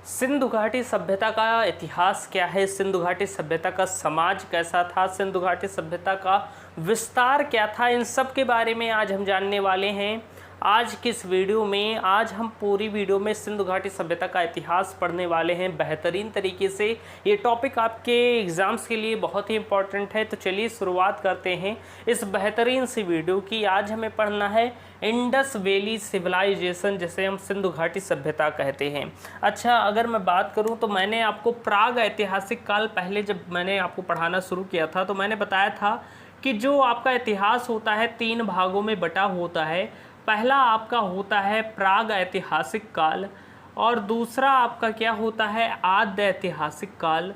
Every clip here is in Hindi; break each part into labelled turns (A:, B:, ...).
A: सिंधु घाटी सभ्यता का इतिहास क्या है, सिंधु घाटी सभ्यता का समाज कैसा था, सिंधु घाटी सभ्यता का विस्तार क्या था, इन सब के बारे में आज हम जानने वाले हैं। आज की इस वीडियो में आज हम पूरी वीडियो में सिंधु घाटी सभ्यता का इतिहास पढ़ने वाले हैं बेहतरीन तरीके से। ये टॉपिक आपके एग्ज़ाम्स के लिए बहुत ही इम्पोर्टेंट है। तो चलिए शुरुआत करते हैं इस बेहतरीन सी वीडियो की। आज हमें पढ़ना है इंडस वैली सिविलाइजेशन, जिसे हम सिंधु घाटी सभ्यता कहते हैं। अच्छा, अगर मैं बात करूं तो मैंने आपको प्राग ऐतिहासिक काल, पहले जब मैंने आपको पढ़ाना शुरू किया था तो मैंने बताया था कि जो आपका इतिहास होता है 3 भागों में बटा होता है। पहला आपका होता है प्राग ऐतिहासिक काल, और दूसरा आपका क्या होता है आद्य ऐतिहासिक काल,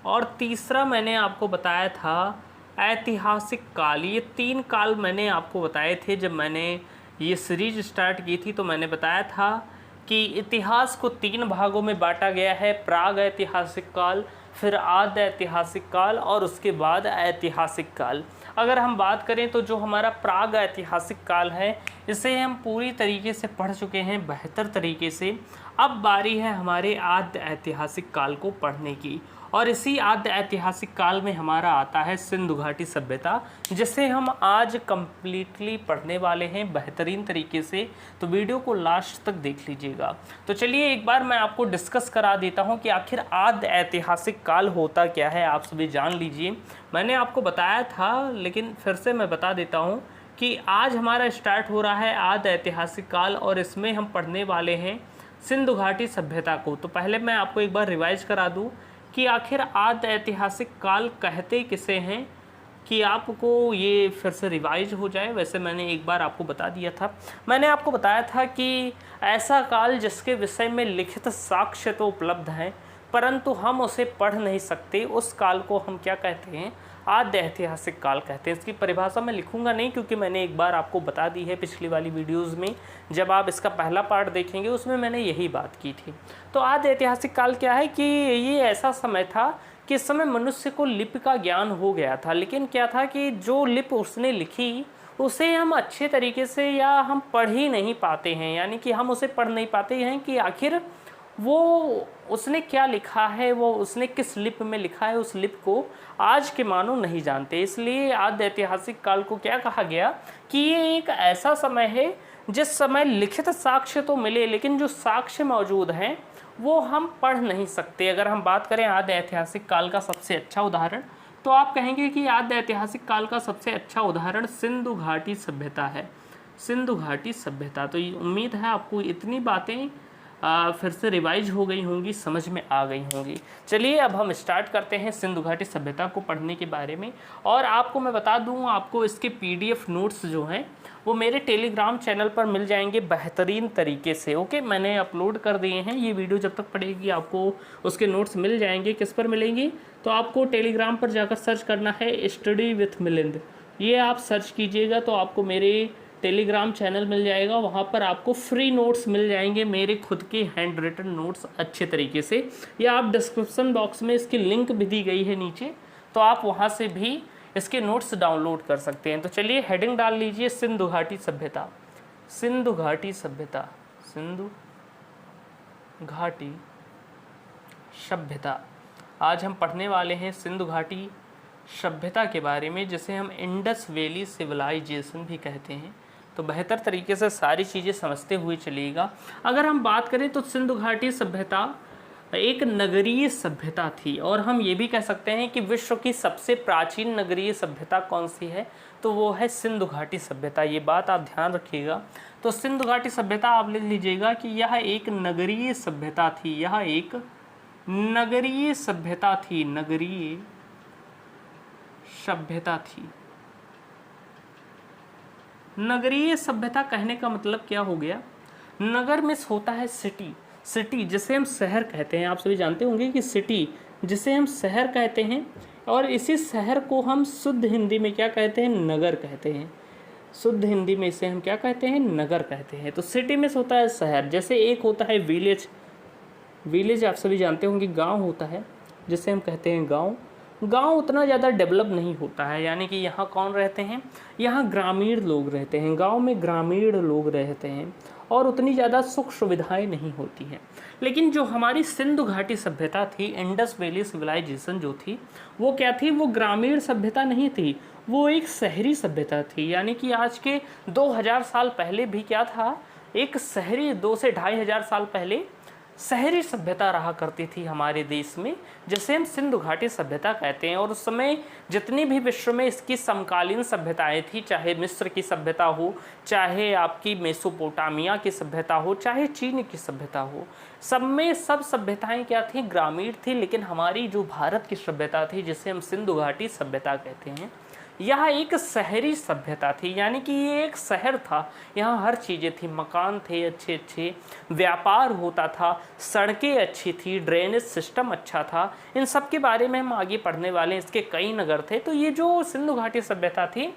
A: और तीसरा मैंने आपको बताया था ऐतिहासिक काल। ये 3 काल मैंने आपको बताए थे जब मैंने ये सीरीज स्टार्ट की थी। तो मैंने बताया था कि इतिहास को 3 भागों में बांटा गया है, प्राग ऐतिहासिक काल, फिर आद्य ऐतिहासिक काल और उसके बाद ऐतिहासिक काल। अगर हम बात करें तो जो हमारा प्राग ऐतिहासिक काल है इसे हम पूरी तरीके से पढ़ चुके हैं बेहतर तरीके से। अब बारी है हमारे आद्य ऐतिहासिक काल को पढ़ने की, और इसी आद्य ऐतिहासिक काल में हमारा आता है सिंधु घाटी सभ्यता, जिसे हम आज कंप्लीटली पढ़ने वाले हैं बेहतरीन तरीके से। तो वीडियो को लास्ट तक देख लीजिएगा। तो चलिए एक बार मैं आपको डिस्कस करा देता हूं कि आखिर आद्य ऐतिहासिक काल होता क्या है, आप सभी जान लीजिए। मैंने आपको बताया था लेकिन फिर से मैं बता देता हूँ कि आज हमारा स्टार्ट हो रहा है आद्य ऐतिहासिक काल, और इसमें हम पढ़ने वाले हैं सिंधु घाटी सभ्यता को। तो पहले मैं आपको एक बार रिवाइज करा दूं कि आखिर आद्य ऐतिहासिक काल कहते किसे हैं, कि आपको ये फिर से रिवाइज हो जाए। वैसे मैंने एक बार आपको बता दिया था। मैंने आपको बताया था कि ऐसा काल जिसके विषय में लिखित साक्ष्य तो उपलब्ध हैं परंतु हम उसे पढ़ नहीं सकते, उस काल को हम क्या कहते हैं, आद्य ऐतिहासिक काल कहते हैं। इसकी परिभाषा मैं लिखूंगा नहीं क्योंकि मैंने एक बार आपको बता दी है पिछली वाली वीडियोस में। जब आप इसका पहला पार्ट देखेंगे उसमें मैंने यही बात की थी। तो आद्य ऐतिहासिक काल क्या है कि ये ऐसा समय था कि इस समय मनुष्य को लिपि का ज्ञान हो गया था, लेकिन क्या था कि जो लिपि उसने लिखी उसे हम अच्छे तरीके से या हम पढ़ ही नहीं पाते हैं, यानी कि हम उसे पढ़ नहीं पाते हैं कि आखिर वो उसने क्या लिखा है, वो उसने किस लिपि में लिखा है, उस लिपि को आज के मानव नहीं जानते। इसलिए आद्य ऐतिहासिक काल को क्या कहा गया कि ये एक ऐसा समय है जिस समय लिखित साक्ष्य तो मिले लेकिन जो साक्ष्य मौजूद हैं वो हम पढ़ नहीं सकते। अगर हम बात करें आद्य ऐतिहासिक काल का सबसे अच्छा उदाहरण, तो आप कहेंगे कि आद्य ऐतिहासिक काल का सबसे अच्छा उदाहरण सिंधु घाटी सभ्यता है। सिंधु घाटी सभ्यता। तो ये उम्मीद है आपको इतनी बातें फिर से रिवाइज हो गई होंगी, समझ में आ गई होंगी। चलिए अब हम स्टार्ट करते हैं सिंधु घाटी सभ्यता को पढ़ने के बारे में। और आपको मैं बता दूं, आपको इसके PDF नोट्स जो हैं वो मेरे टेलीग्राम चैनल पर मिल जाएंगे बेहतरीन तरीके से। ओके, मैंने अपलोड कर दिए हैं। ये वीडियो जब तक पड़ेगी आपको उसके नोट्स मिल जाएंगे। किस पर मिलेंगी, तो आपको टेलीग्राम पर जाकर सर्च करना है स्टडी विथ मिलिंद। ये आप सर्च कीजिएगा तो आपको मेरे टेलीग्राम चैनल मिल जाएगा। वहाँ पर आपको फ्री नोट्स मिल जाएंगे, मेरे खुद के हैंड रिटन नोट्स अच्छे तरीके से। या आप डिस्क्रिप्शन बॉक्स में इसकी लिंक भी दी गई है नीचे, तो आप वहाँ से भी इसके नोट्स डाउनलोड कर सकते हैं। तो चलिए हेडिंग डाल लीजिए सिंधु घाटी सभ्यता। सिंधु घाटी सभ्यता, सिंधु घाटी सभ्यता। आज हम पढ़ने वाले हैं सिंधु घाटी सभ्यता के बारे में, जिसे हम इंडस वैली सिविलाइजेशन भी कहते हैं। तो बेहतर तरीके से सारी चीज़ें समझते हुए चलिएगा। अगर हम बात करें तो सिंधु घाटी सभ्यता एक नगरीय सभ्यता थी, और हम ये भी कह सकते हैं कि विश्व की सबसे प्राचीन नगरीय सभ्यता कौन सी है, तो वो है सिंधु घाटी सभ्यता। ये बात आप ध्यान रखिएगा। तो सिंधु घाटी सभ्यता आप लिख लीजिएगा कि यह एक नगरीय सभ्यता थी। यह एक नगरीय सभ्यता थी, नगरीय सभ्यता थी। नगरीय सभ्यता कहने का मतलब क्या हो गया, नगर में होता है सिटी, सिटी जिसे हम शहर कहते हैं। आप सभी जानते होंगे कि सिटी जिसे हम शहर कहते हैं, और इसी शहर को हम शुद्ध हिंदी में क्या कहते हैं, नगर कहते हैं। शुद्ध हिंदी में इसे हम क्या कहते हैं, नगर कहते हैं। तो सिटी में होता है शहर। जैसे एक होता है विलेज, विलेज आप सभी जानते होंगे गांव होता है जिसे हम कहते हैं गांव। गांव उतना ज़्यादा डेवलप नहीं होता है, यानी कि यहाँ कौन रहते हैं, यहाँ ग्रामीण लोग रहते हैं। गांव में ग्रामीण लोग रहते हैं। और उतनी ज़्यादा सुख सुविधाएं नहीं होती हैं। लेकिन जो हमारी सिंधु घाटी सभ्यता थी, इंडस वैली सिविलाइजेशन जो थी, वो क्या थी, वो ग्रामीण सभ्यता नहीं थी, वो एक शहरी सभ्यता थी। यानी कि आज के 2000 साल पहले भी क्या था, एक शहरी, 2 से 2500 साल पहले शहरी सभ्यता रहा करती थी हमारे देश में, जिसे हम सिंधु घाटी सभ्यता कहते हैं। और उस समय जितनी भी विश्व में इसकी समकालीन सभ्यताएं थी, चाहे मिस्र की सभ्यता हो, चाहे आपकी मेसोपोटामिया की सभ्यता हो, चाहे चीन की सभ्यता हो, सब में सब सभ्यताएं क्या थी, ग्रामीण थी। लेकिन हमारी जो भारत की सभ्यता थी, जिसे हम सिंधु घाटी सभ्यता कहते हैं, यह एक शहरी सभ्यता थी। यानी कि ये एक शहर था, यहाँ हर चीज़ें थी, मकान थे अच्छे अच्छे, व्यापार होता था, सड़कें अच्छी थी, ड्रेनेज सिस्टम अच्छा था। इन सब के बारे में हम आगे पढ़ने वाले हैं। इसके कई नगर थे। तो ये जो सिंधु घाटी सभ्यता थी,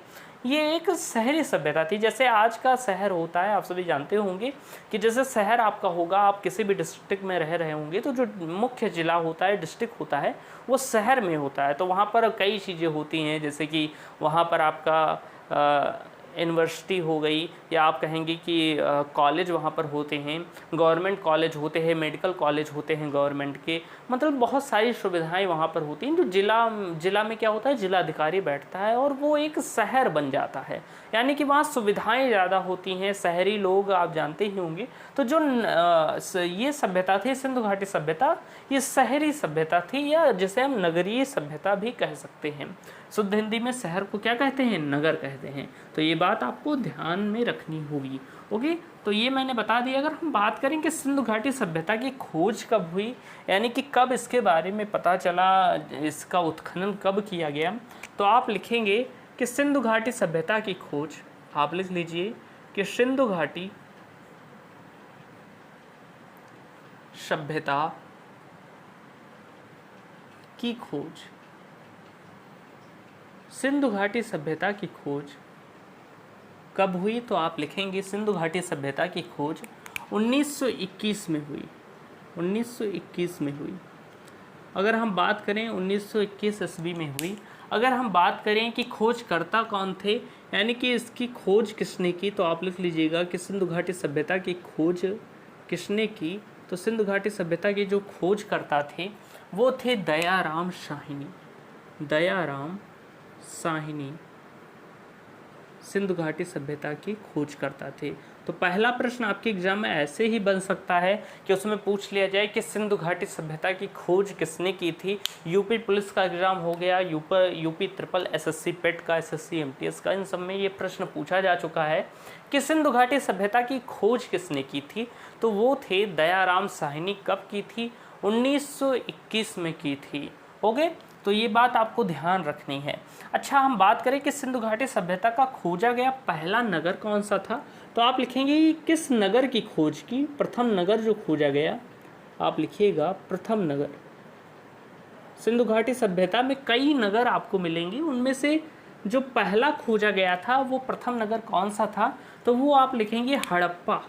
A: ये एक शहरी सभ्यता थी। जैसे आज का शहर होता है, आप सभी जानते होंगे कि जैसे शहर आपका होगा, आप किसी भी डिस्ट्रिक्ट में रह रहे होंगे, तो जो मुख्य जिला होता है, डिस्ट्रिक्ट होता है, वो शहर में होता है। तो वहाँ पर कई चीज़ें होती हैं, जैसे कि वहाँ पर आपका यूनिवर्सिटी हो गई, या आप कहेंगे कि कॉलेज वहाँ पर होते हैं, गवर्नमेंट कॉलेज होते हैं, मेडिकल कॉलेज होते हैं गवर्नमेंट के, मतलब बहुत सारी सुविधाएं वहाँ पर होती हैं। जो जिला में क्या होता है, जिलाधिकारी बैठता है और वो एक शहर बन जाता है। यानी कि वहाँ सुविधाएं ज़्यादा होती हैं, शहरी लोग आप जानते ही होंगे। तो जो ये सभ्यता थी, सिंधु घाटी सभ्यता, ये शहरी सभ्यता थी, या जिसे हम नगरीय सभ्यता भी कह सकते हैं। शुद्ध हिंदी में शहर को क्या कहते हैं, नगर कहते हैं। तो ये बात आपको ध्यान में रखनी होगी। ओके, तो ये मैंने बता दिया। अगर हम बात करें कि सिंधु घाटी सभ्यता की खोज कब हुई, यानी कि कब इसके बारे में पता चला, इसका उत्खनन कब किया गया, तो आप लिखेंगे कि सिंधु घाटी सभ्यता की खोज, आप लिख लीजिए कि सिंधु घाटी सभ्यता की खोज, सिंधु घाटी सभ्यता की खोज कब हुई, तो आप लिखेंगे सिंधु घाटी सभ्यता की खोज 1921 में हुई। 1921 में हुई। अगर हम बात करें 1921 ईस्वी में हुई। अगर हम बात करें कि खोजकर्ता कौन थे, यानी कि इसकी खोज किसने की, तो आप लिख लीजिएगा कि सिंधु घाटी सभ्यता की खोज किसने की। तो सिंधु घाटी सभ्यता के जो खोजकर्ता थे वो थे दयाराम साहनी। दयाराम साहनी सिंधु घाटी सभ्यता की खोज करता थे। तो पहला प्रश्न आपके एग्जाम में ऐसे ही बन सकता है कि उसमें पूछ लिया जाए कि सिंधु घाटी सभ्यता की खोज किसने की थी। यूपी पुलिस का एग्जाम हो गया, यूपी ट्रिपल एसएससी पेट का, एसएससी एमटीएस का, इन सब में ये प्रश्न पूछा जा चुका है कि सिंधु घाटी सभ्यता की खोज किसने की थी। तो वो थे दयाराम साहनी। कब की थी, 1921 में की थी। ओके, तो ये बात आपको ध्यान रखनी है। अच्छा, हम बात करें कि सिंधु घाटी सभ्यता का खोजा गया पहला नगर कौन सा था, तो आप लिखेंगे किस नगर की खोज की, प्रथम नगर जो खोजा गया, आप लिखिएगा प्रथम नगर। सिंधु घाटी सभ्यता में कई नगर आपको मिलेंगे, उनमें से जो पहला खोजा गया था वो प्रथम नगर कौन सा था, तो वो आप लिखेंगे हड़प्पा।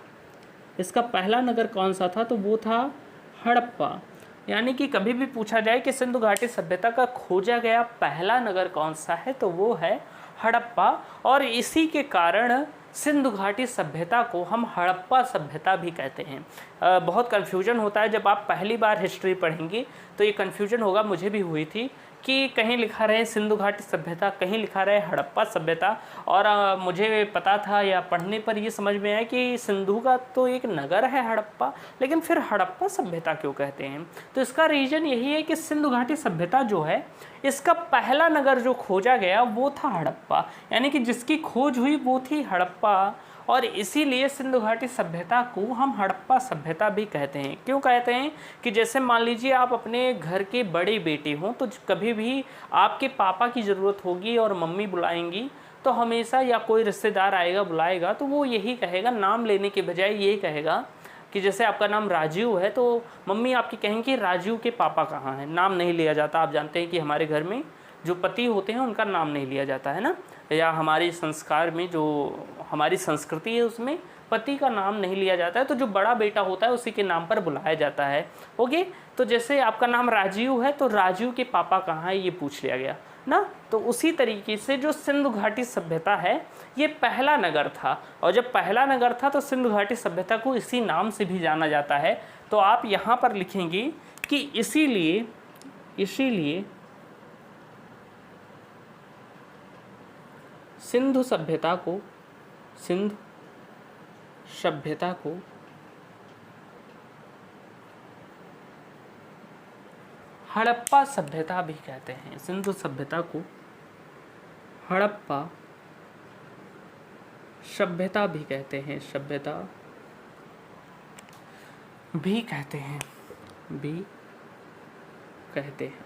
A: इसका पहला नगर कौन सा था, तो वो था हड़प्पा। यानी कि कभी भी पूछा जाए कि सिंधु घाटी सभ्यता का खोजा गया पहला नगर कौन सा है, तो वो है हड़प्पा। और इसी के कारण सिंधु घाटी सभ्यता को हम हड़प्पा सभ्यता भी कहते हैं। बहुत कन्फ्यूजन होता है जब आप पहली बार हिस्ट्री पढ़ेंगे, तो ये कन्फ्यूजन होगा, मुझे भी हुई थी कि कहीं लिखा रहे सिंधु घाटी सभ्यता, कहीं लिखा रहे हड़प्पा सभ्यता। और मुझे पता था या पढ़ने पर ये समझ में आया कि सिंधु का तो एक नगर है हड़प्पा, लेकिन फिर हड़प्पा सभ्यता क्यों कहते हैं। तो इसका रीज़न यही है कि सिंधु घाटी सभ्यता जो है, इसका पहला नगर जो खोजा गया वो था हड़प्पा, यानी कि जिसकी खोज हुई वो थी हड़प्पा। और इसीलिए सिंधु घाटी सभ्यता को हम हड़प्पा सभ्यता भी कहते हैं। क्यों कहते हैं कि जैसे मान लीजिए आप अपने घर के बड़े बेटे हों, तो कभी भी आपके पापा की ज़रूरत होगी और मम्मी बुलाएंगी, तो हमेशा, या कोई रिश्तेदार आएगा बुलाएगा, तो वो यही कहेगा, नाम लेने के बजाय ये कहेगा कि जैसे आपका नाम राजीव है, तो मम्मी आपकी कहेंगी राजीव के पापा कहाँ हैं। नाम नहीं लिया जाता। आप जानते हैं कि हमारे घर में जो पति होते हैं उनका नाम नहीं लिया जाता है ना, या हमारे संस्कार में जो हमारी संस्कृति है उसमें पति का नाम नहीं लिया जाता है। तो जो बड़ा बेटा होता है उसी के नाम पर बुलाया जाता है। ओके, तो जैसे आपका नाम राजीव है, तो राजीव के पापा कहाँ है ये पूछ लिया गया। ना। तो उसी तरीके से जो सिंधु घाटी सभ्यता है ये पहला नगर था, और जब पहला नगर था तो सिंधु घाटी सभ्यता को इसी नाम से भी जाना जाता है। तो आप यहाँ पर लिखेंगे कि इसीलिए सिंधु सभ्यता को हड़प्पा सभ्यता भी कहते हैं। सिंधु सभ्यता को हड़प्पा सभ्यता भी कहते हैं, भी कहते हैं।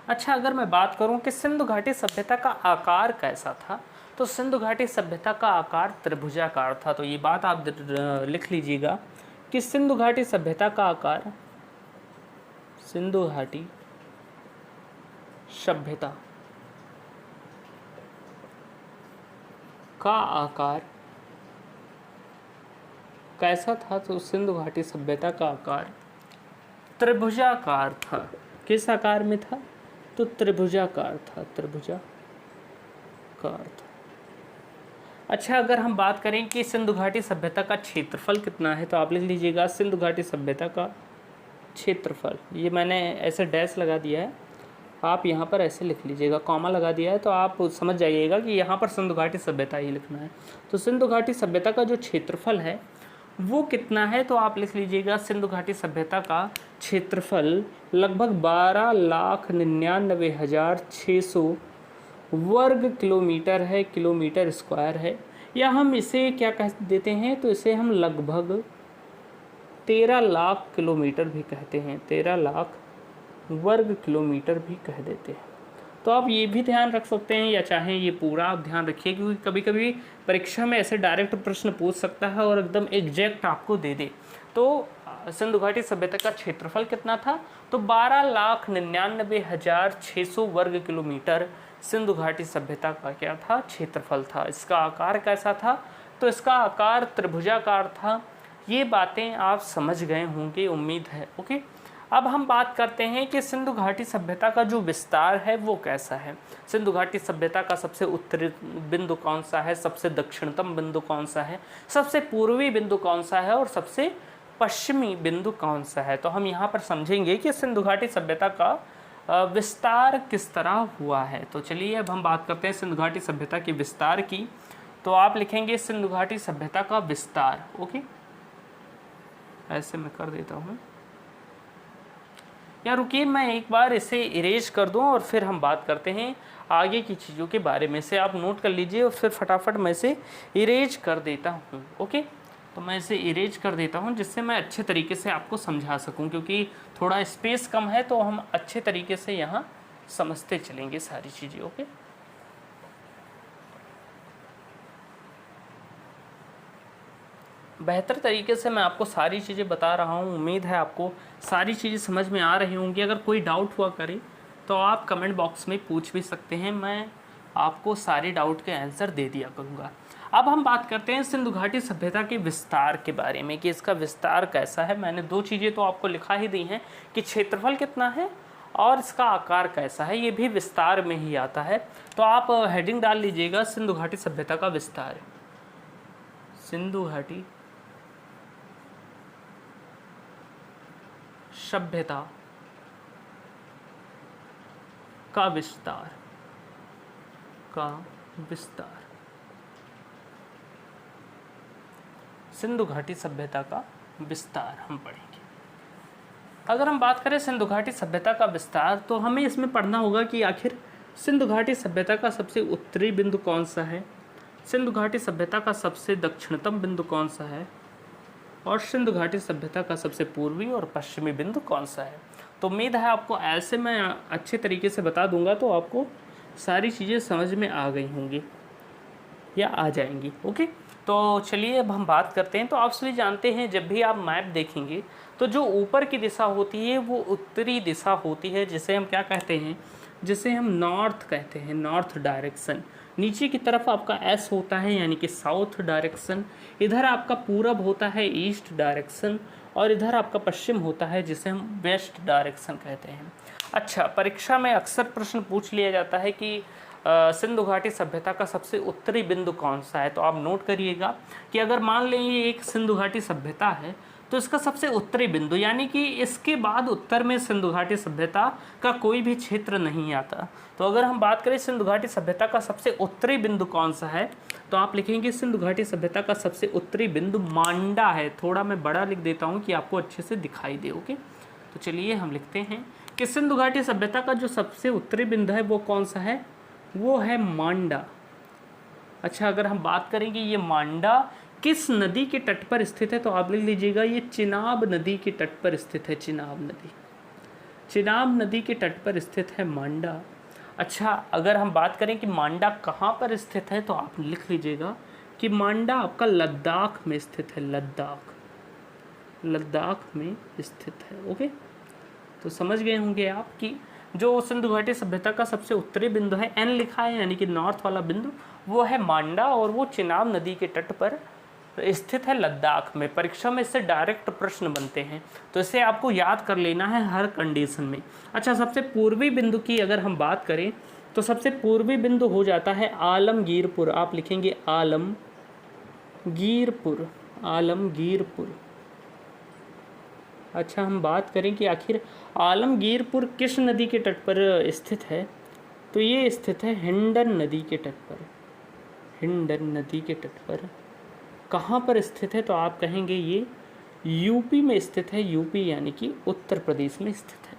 A: अच्छा, अगर मैं बात करूं कि सिंधु घाटी सभ्यता का आकार कैसा था, तो सिंधु घाटी सभ्यता का आकार त्रिभुजाकार था। तो ये बात आप लिख लीजिएगा कि सिंधु घाटी सभ्यता का आकार, सिंधु घाटी सभ्यता का आकार कैसा था, तो सिंधु घाटी सभ्यता का आकार त्रिभुजाकार था। किस आकार में था, तो त्रिभुजाकार था। अच्छा, अगर हम बात करें कि सिंधु घाटी सभ्यता का क्षेत्रफल कितना है, तो आप लिख लीजिएगा सिंधु घाटी सभ्यता का क्षेत्रफल। ये मैंने ऐसे डैश लगा दिया है, आप यहाँ पर ऐसे लिख लीजिएगा, कॉमा लगा दिया है, तो आप समझ जाइएगा कि यहाँ पर सिंधु घाटी सभ्यता ही लिखना है। तो सिंधु घाटी सभ्यता का जो क्षेत्रफल है वो कितना है, तो आप लिख लीजिएगा सिंधु घाटी सभ्यता का क्षेत्रफल लगभग 12,99,600 वर्ग किलोमीटर है, किलोमीटर स्क्वायर है। या हम इसे क्या कह देते हैं, तो इसे हम लगभग 13 लाख किलोमीटर भी कहते हैं, 13 लाख वर्ग किलोमीटर भी कह देते हैं। तो आप ये भी ध्यान रख सकते हैं, या चाहें ये पूरा आप ध्यान रखिए, क्योंकि कभी कभी परीक्षा में ऐसे डायरेक्ट प्रश्न पूछ सकता है और एकदम एग्जैक्ट आपको दे दे। तो सिंधु घाटी सभ्यता का क्षेत्रफल कितना था, तो 12,99,600 वर्ग किलोमीटर सिंधु घाटी सभ्यता का क्या था, क्षेत्रफल था। इसका आकार कैसा था, तो इसका आकार त्रिभुजाकार था। ये बातें आप समझ गए होंगे, उम्मीद है। ओके, अब हम बात करते हैं कि सिंधु घाटी सभ्यता का जो विस्तार है वो कैसा है। सिंधु घाटी सभ्यता का सबसे उत्तरी बिंदु कौन सा है, सबसे दक्षिणतम बिंदु कौन सा है, सबसे पूर्वी बिंदु कौन सा है और सबसे पश्चिमी बिंदु कौन सा है। तो हम यहाँ पर समझेंगे कि सिंधु घाटी सभ्यता का विस्तार किस तरह हुआ है। तो चलिए अब हम बात करते हैं सिंधु घाटी सभ्यता के विस्तार की। तो आप लिखेंगे सिंधु घाटी सभ्यता का विस्तार। ओके, ऐसे मैं कर देता हूँ, या रुकिए मैं एक बार इसे इरेज कर दूं और फिर हम बात करते हैं आगे की चीज़ों के बारे में। से आप नोट कर लीजिए और फिर फटाफट मैं इसे इरेज कर देता हूं। ओके, तो मैं इसे इरेज कर देता हूं जिससे मैं अच्छे तरीके से आपको समझा सकूं, क्योंकि थोड़ा स्पेस कम है तो हम अच्छे तरीके से यहाँ समझते चलेंगे सारी चीज़ें। ओके, बेहतर तरीके से मैं आपको सारी चीज़ें बता रहा हूँ। उम्मीद है आपको सारी चीज़ें समझ में आ रही होंगी। अगर कोई डाउट हुआ करे तो आप कमेंट बॉक्स में पूछ भी सकते हैं, मैं आपको सारे डाउट के आंसर दे दिया करूँगा। अब हम बात करते हैं सिंधु घाटी सभ्यता के विस्तार के बारे में कि इसका विस्तार कैसा है। मैंने दो चीज़ें तो आपको लिखा ही दी हैं कि क्षेत्रफल कितना है और इसका आकार कैसा है, ये भी विस्तार में ही आता है। तो आप हेडिंग डाल लीजिएगा सिंधु घाटी सभ्यता का विस्तार। सिंधु घाटी सभ्यता का विस्तार, सिंधु घाटी सभ्यता का विस्तार हम पढ़ेंगे। अगर हम बात करें सिंधु घाटी सभ्यता का विस्तार, तो हमें इसमें पढ़ना होगा कि आखिर सिंधु घाटी सभ्यता का सबसे उत्तरी बिंदु कौन सा है, सिंधु घाटी सभ्यता का सबसे दक्षिणतम बिंदु कौन सा है और सिंधु घाटी सभ्यता का सबसे पूर्वी और पश्चिमी बिंदु कौन सा है। तो उम्मीद है आपको ऐसे मैं अच्छे तरीके से बता दूंगा तो आपको सारी चीज़ें समझ में आ गई होंगी या आ जाएंगी। ओके, तो चलिए अब हम बात करते हैं। तो आप सभी जानते हैं जब भी आप मैप देखेंगे तो जो ऊपर की दिशा होती है वो उत्तरी दिशा होती है, जिसे हम क्या कहते हैं, जिसे हम नॉर्थ कहते हैं, नॉर्थ डायरेक्शन। नीचे की तरफ आपका एस होता है यानी कि साउथ डायरेक्शन, इधर आपका पूरब होता है ईस्ट डायरेक्शन और इधर आपका पश्चिम होता है जिसे हम वेस्ट डायरेक्शन कहते हैं। अच्छा, परीक्षा में अक्सर प्रश्न पूछ लिया जाता है कि सिंधु घाटी सभ्यता का सबसे उत्तरी बिंदु कौन सा है। तो आप नोट करिएगा कि अगर मान लें ये एक सिंधु घाटी सभ्यता है तो इसका सबसे उत्तरी बिंदु, यानी कि इसके बाद उत्तर में सिंधु घाटी सभ्यता का कोई भी क्षेत्र नहीं आता। तो अगर हम बात करें सिंधु घाटी सभ्यता का सबसे उत्तरी बिंदु कौन सा है, तो आप लिखेंगे सिंधु घाटी सभ्यता का सबसे उत्तरी बिंदु मांडा है। थोड़ा मैं बड़ा लिख देता हूँ कि आपको अच्छे से दिखाई दे। ओके, तो चलिए हम लिखते हैं कि सिंधु घाटी सभ्यता का जो सबसे उत्तरी बिंदु है वो कौन सा है, वो है मांडा। अच्छा, अगर हम बात करेंगे ये मांडा किस नदी के तट पर स्थित है, तो आप लिख लीजिएगा ये चिनाब नदी के तट पर स्थित है। चिनाब नदी के तट पर स्थित है मांडा। अच्छा, अगर हम बात करें कि मांडा कहाँ पर स्थित है, तो आप लिख लीजिएगा कि मांडा आपका लद्दाख में स्थित है। लद्दाख में स्थित है। ओके, तो समझ गए होंगे आप कि जो सिंधु घाटी सभ्यता का सबसे उत्तरी बिंदु है, एन लिखा है यानी कि नॉर्थ वाला बिंदु, वो है मांडा और वो चिनाब नदी के तट पर स्थित है लद्दाख में। परीक्षा में इससे डायरेक्ट प्रश्न बनते हैं, तो इसे आपको याद कर लेना है हर कंडीशन में। अच्छा, सबसे पूर्वी बिंदु की अगर हम बात करें तो सबसे पूर्वी बिंदु हो जाता है आलमगीरपुर। आप लिखेंगे आलमगीरपुर। अच्छा, हम बात करें कि आखिर आलमगीरपुर किस नदी के तट पर स्थित है, तो ये स्थित है हिंडन नदी के तट पर। कहाँ पर स्थित है, तो आप कहेंगे ये यूपी में स्थित है। यूपी यानी कि उत्तर प्रदेश में स्थित है।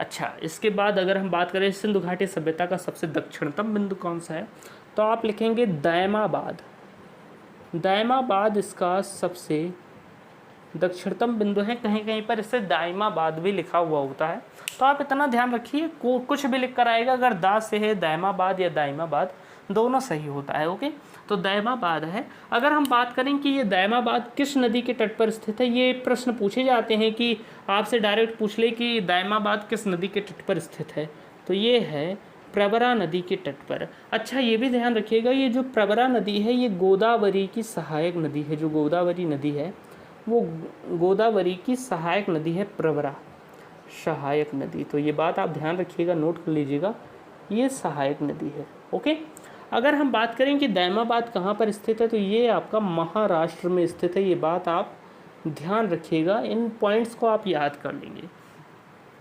A: अच्छा, इसके बाद अगर हम बात करें सिंधु घाटी सभ्यता का सबसे दक्षिणतम बिंदु कौन सा है, तो आप लिखेंगे दायमाबाद इसका सबसे दक्षिणतम बिंदु है। कहीं कहीं पर इससे दायमाबाद भी लिखा हुआ होता है, तो आप इतना ध्यान रखिए, कुछ भी लिख कर आएगा, अगर दा से है दायमाबाद या दायमाबाद दोनों सही होता है। ओके, तो दायमाबाद है। अगर हम बात करें कि ये दायमाबाद किस नदी के तट पर स्थित है, ये प्रश्न पूछे जाते हैं कि आपसे डायरेक्ट पूछ ले कि दायमाबाद किस नदी के तट पर स्थित है, तो ये है प्रवरा नदी के तट पर। अच्छा, ये भी ध्यान रखिएगा, ये जो प्रवरा नदी है ये गोदावरी की सहायक नदी है। जो गोदावरी नदी है वो गोदावरी की सहायक नदी है, प्रवरा सहायक नदी। तो ये बात आप ध्यान रखिएगा, नोट कर लीजिएगा, ये सहायक नदी है। ओके, अगर हम बात करें कि दायमाबाद कहाँ पर स्थित है, तो ये आपका महाराष्ट्र में स्थित है। ये बात आप ध्यान रखिएगा, इन पॉइंट्स को आप याद कर लेंगे।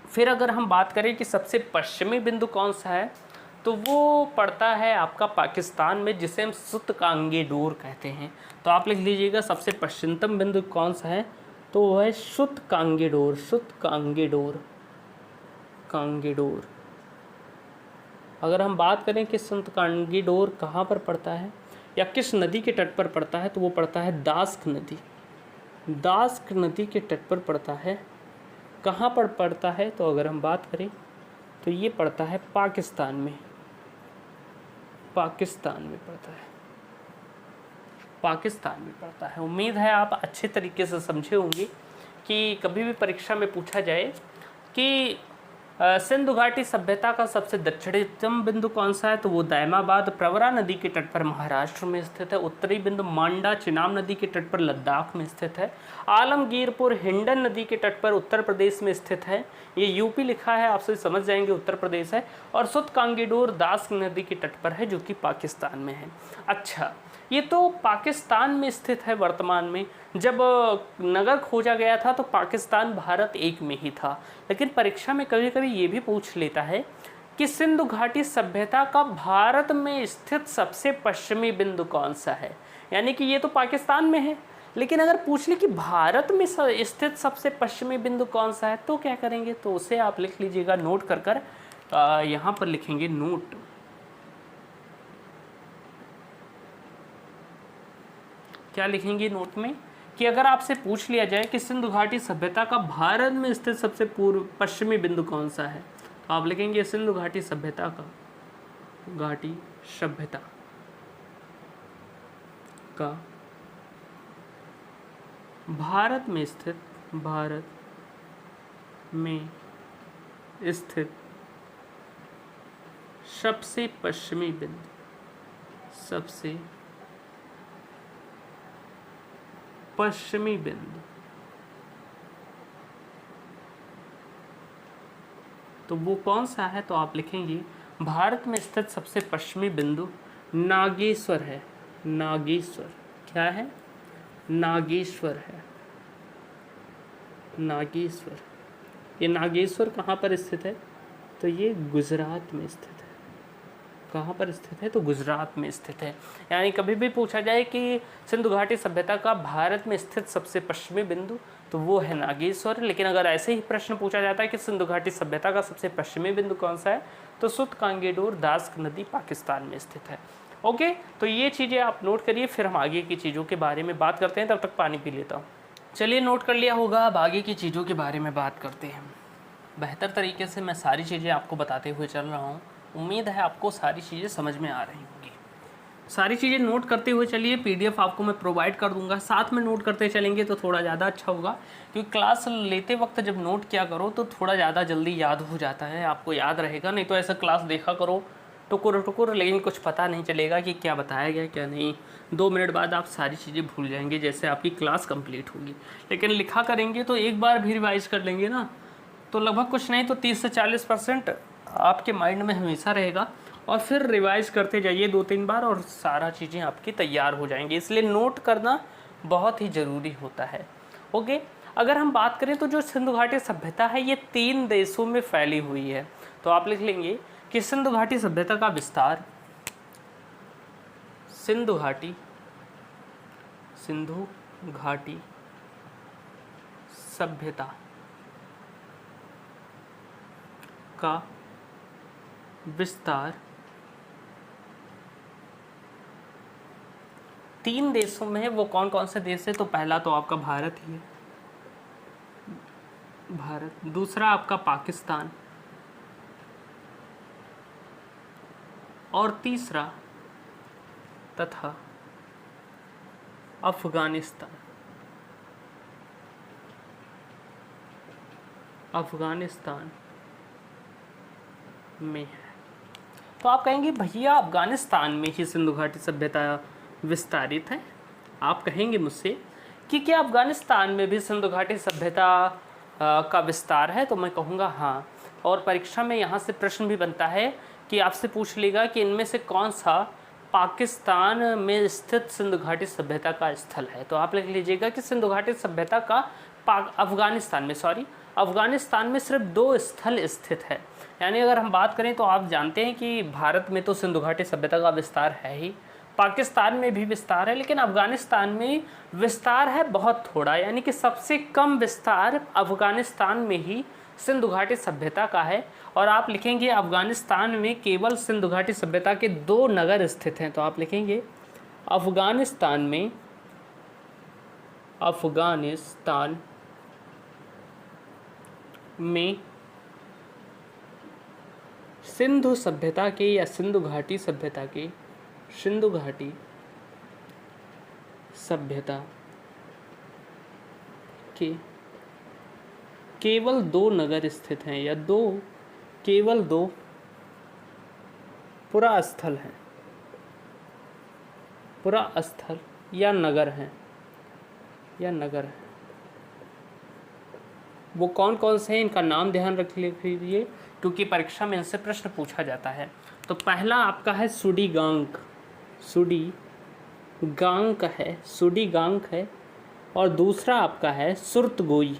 A: फिर अगर हम बात करें कि सबसे पश्चिमी बिंदु कौन सा है, तो वो पड़ता है आपका पाकिस्तान में, जिसे हम सुतकांगेडोर कहते हैं। तो आप लिख लीजिएगा सबसे पश्चिमतम बिंदु कौन सा है, तो वो है सुतकांगेडोर। अगर हम बात करें कि सुतकांगेडोर कहाँ पर पड़ता है या किस नदी के तट पर पड़ता है, तो वो पड़ता है दास्क नदी के तट पर पड़ता है। कहाँ पर पड़ता है, तो अगर हम बात करें तो ये पड़ता है पाकिस्तान में पड़ता है। उम्मीद है आप अच्छे तरीके से समझे होंगे कि कभी भी परीक्षा में पूछा जाए कि सिंधु घाटी सभ्यता का सबसे दक्षिणतम बिंदु कौन सा है, तो वो दायमाबाद प्रवरा नदी के तट पर महाराष्ट्र में स्थित है। उत्तरी बिंदु मांडा चिनाब नदी के तट पर लद्दाख में स्थित है। आलमगीरपुर हिंडन नदी के तट पर उत्तर प्रदेश में स्थित है। ये यूपी लिखा है, आपसे समझ जाएंगे उत्तर प्रदेश है। और सुतकांगेडोर दास्क नदी के तट पर है, जो कि पाकिस्तान में है। अच्छा, ये तो पाकिस्तान में स्थित है वर्तमान में। जब नगर खोजा गया था तो पाकिस्तान भारत एक में ही था, लेकिन परीक्षा में कभी कभी ये भी पूछ लेता है कि सिंधु घाटी सभ्यता का भारत में स्थित सबसे पश्चिमी बिंदु कौन सा है। यानी कि ये तो पाकिस्तान में है, लेकिन अगर पूछ ले कि भारत में स्थित सबसे पश्चिमी बिंदु कौन सा है, तो क्या करेंगे, तो उसे आप लिख लीजिएगा, नोट कर कर यहाँ पर लिखेंगे नोट। क्या लिखेंगे नोट में कि अगर आपसे पूछ लिया जाए कि सिंधु घाटी सभ्यता का भारत में स्थित सबसे पूर्व पश्चिमी बिंदु कौन सा है, तो आप लिखेंगे सिंधु घाटी सभ्यता का भारत में स्थित सबसे पश्चिमी बिंदु तो वो कौन सा है? तो आप लिखेंगे भारत में स्थित सबसे पश्चिमी बिंदु नागेश्वर है। नागेश्वर क्या है? नागेश्वर है। नागेश्वर, ये नागेश्वर कहाँ पर स्थित है? तो ये गुजरात में स्थित है। कहाँ पर स्थित है? तो गुजरात में स्थित है। यानी कभी भी पूछा जाए कि सिंधु घाटी सभ्यता का भारत में स्थित सबसे पश्चिमी बिंदु, तो वो है नागेश्वर। लेकिन अगर ऐसे ही प्रश्न पूछा जाता है कि सिंधु घाटी सभ्यता का सबसे पश्चिमी बिंदु कौन सा है, तो सुत कांगेडोर दास्क नदी पाकिस्तान में स्थित है। ओके, तो ये चीज़ें आप नोट करिए, फिर हम आगे की चीज़ों के बारे में बात करते हैं। तब तक पानी पी लेता हूँ। चलिए, नोट कर लिया होगा, अब आगे की चीज़ों के बारे में बात करते हैं। बेहतर तरीके से मैं सारी चीज़ें आपको बताते हुए चल रहा हूँ। उम्मीद है आपको सारी चीज़ें समझ में आ रही होंगी। सारी चीज़ें नोट करते हुए चलिए। पीडीएफ आपको मैं प्रोवाइड कर दूंगा, साथ में नोट करते चलेंगे तो थोड़ा ज़्यादा अच्छा होगा, क्योंकि क्लास लेते वक्त जब नोट किया करो तो थोड़ा ज़्यादा जल्दी याद हो जाता है, आपको याद रहेगा। नहीं तो ऐसा क्लास देखा करो टुकुर टुकुर, लेकिन कुछ पता नहीं चलेगा कि क्या बताया गया क्या नहीं। 2 मिनट बाद आप सारी चीज़ें भूल जाएंगे जैसे आपकी क्लास कंप्लीट होगी। लेकिन लिखा करेंगे तो एक बार भी रिवाइज कर लेंगे ना, तो लगभग कुछ नहीं तो 30 से 40% आपके माइंड में हमेशा रहेगा। और फिर रिवाइज करते जाइए 2-3 बार और सारा चीज़ें आपकी तैयार हो जाएंगी। इसलिए नोट करना बहुत ही ज़रूरी होता है। ओके, अगर हम बात करें तो जो सिंधु घाटी सभ्यता है ये 3 देशों में फैली हुई है। तो आप लिख लेंगे कि सिंधु घाटी सभ्यता का विस्तार, सिंधु घाटी सभ्यता का विस्तार 3 देशों में है। वो कौन कौन से देश है? तो पहला तो आपका भारत ही है, भारत। दूसरा आपका पाकिस्तान, और तीसरा तथा अफगानिस्तान। अफगानिस्तान में है। तो आप कहेंगे भैया अफगानिस्तान में ही सिंधु घाटी सभ्यता विस्तारित है। आप कहेंगे मुझसे कि क्या अफगानिस्तान में भी सिंधु घाटी सभ्यता का विस्तार है? तो मैं कहूँगा हाँ। और परीक्षा में यहाँ से प्रश्न भी बनता है कि आपसे पूछ लेगा कि इनमें से कौन सा पाकिस्तान में स्थित सिंधु घाटी सभ्यता का स्थल है। तो आप लिख लीजिएगा कि सिंधु घाटी सभ्यता का अफगानिस्तान में सिर्फ 2 स्थल स्थित है। यानी अगर हम बात करें तो आप जानते हैं कि भारत में तो सिंधु घाटी सभ्यता का विस्तार है ही, पाकिस्तान में भी विस्तार है, लेकिन अफगानिस्तान में विस्तार है बहुत थोड़ा। यानी कि सबसे कम विस्तार अफगानिस्तान में ही सिंधु घाटी सभ्यता का है। और आप लिखेंगे अफगानिस्तान में केवल सिंधु घाटी सभ्यता के 2 नगर स्थित हैं। तो आप लिखेंगे अफगानिस्तान में सिंधु सभ्यता के या सिंधु घाटी सभ्यता के केवल 2 नगर स्थित हैं, या केवल 2 पुरा स्थल हैं, पुरा स्थल या नगर हैं, वो कौन कौन से हैं इनका नाम ध्यान रख लीजिए, क्योंकि परीक्षा में इनसे प्रश्न पूछा जाता है। तो पहला आपका है सुडीगांक है, और दूसरा आपका है सुरतगोई।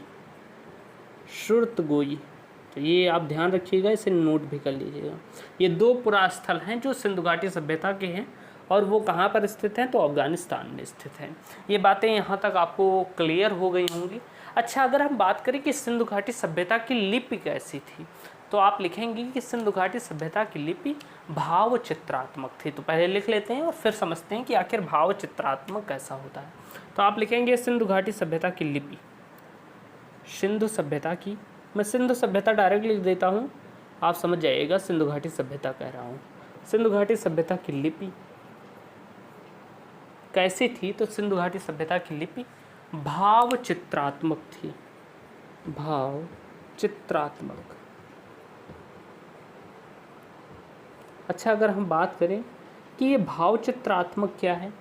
A: तो ये आप ध्यान रखिएगा, इसे नोट भी कर लीजिएगा। ये 2 पुरा स्थल हैं जो सिंधु घाटी सभ्यता के हैं, और वो कहाँ पर स्थित हैं? तो अफगानिस्तान में स्थित हैं। ये बातें यहाँ तक आपको क्लियर हो गई होंगी। अच्छा, अगर हम बात करें कि सिंधु घाटी सभ्यता की लिपि कैसी थी, तो आप लिखेंगे कि सिंधु घाटी सभ्यता की लिपि भाव चित्रात्मक थी। तो पहले लिख लेते हैं और फिर समझते हैं कि आखिर भाव चित्रात्मक कैसा होता है। तो आप लिखेंगे सिंधु घाटी सभ्यता की लिपि, मैं सिंधु सभ्यता डायरेक्ट लिख देता हूँ, आप समझ जाइएगा सिंधु घाटी सभ्यता कह रहा हूँ। सिंधु घाटी सभ्यता की लिपि कैसी थी? तो सिंधु घाटी सभ्यता की लिपि भाव चित्रात्मक थी। अच्छा, अगर हम बात करें कि ये भाव चित्रात्मक क्या है,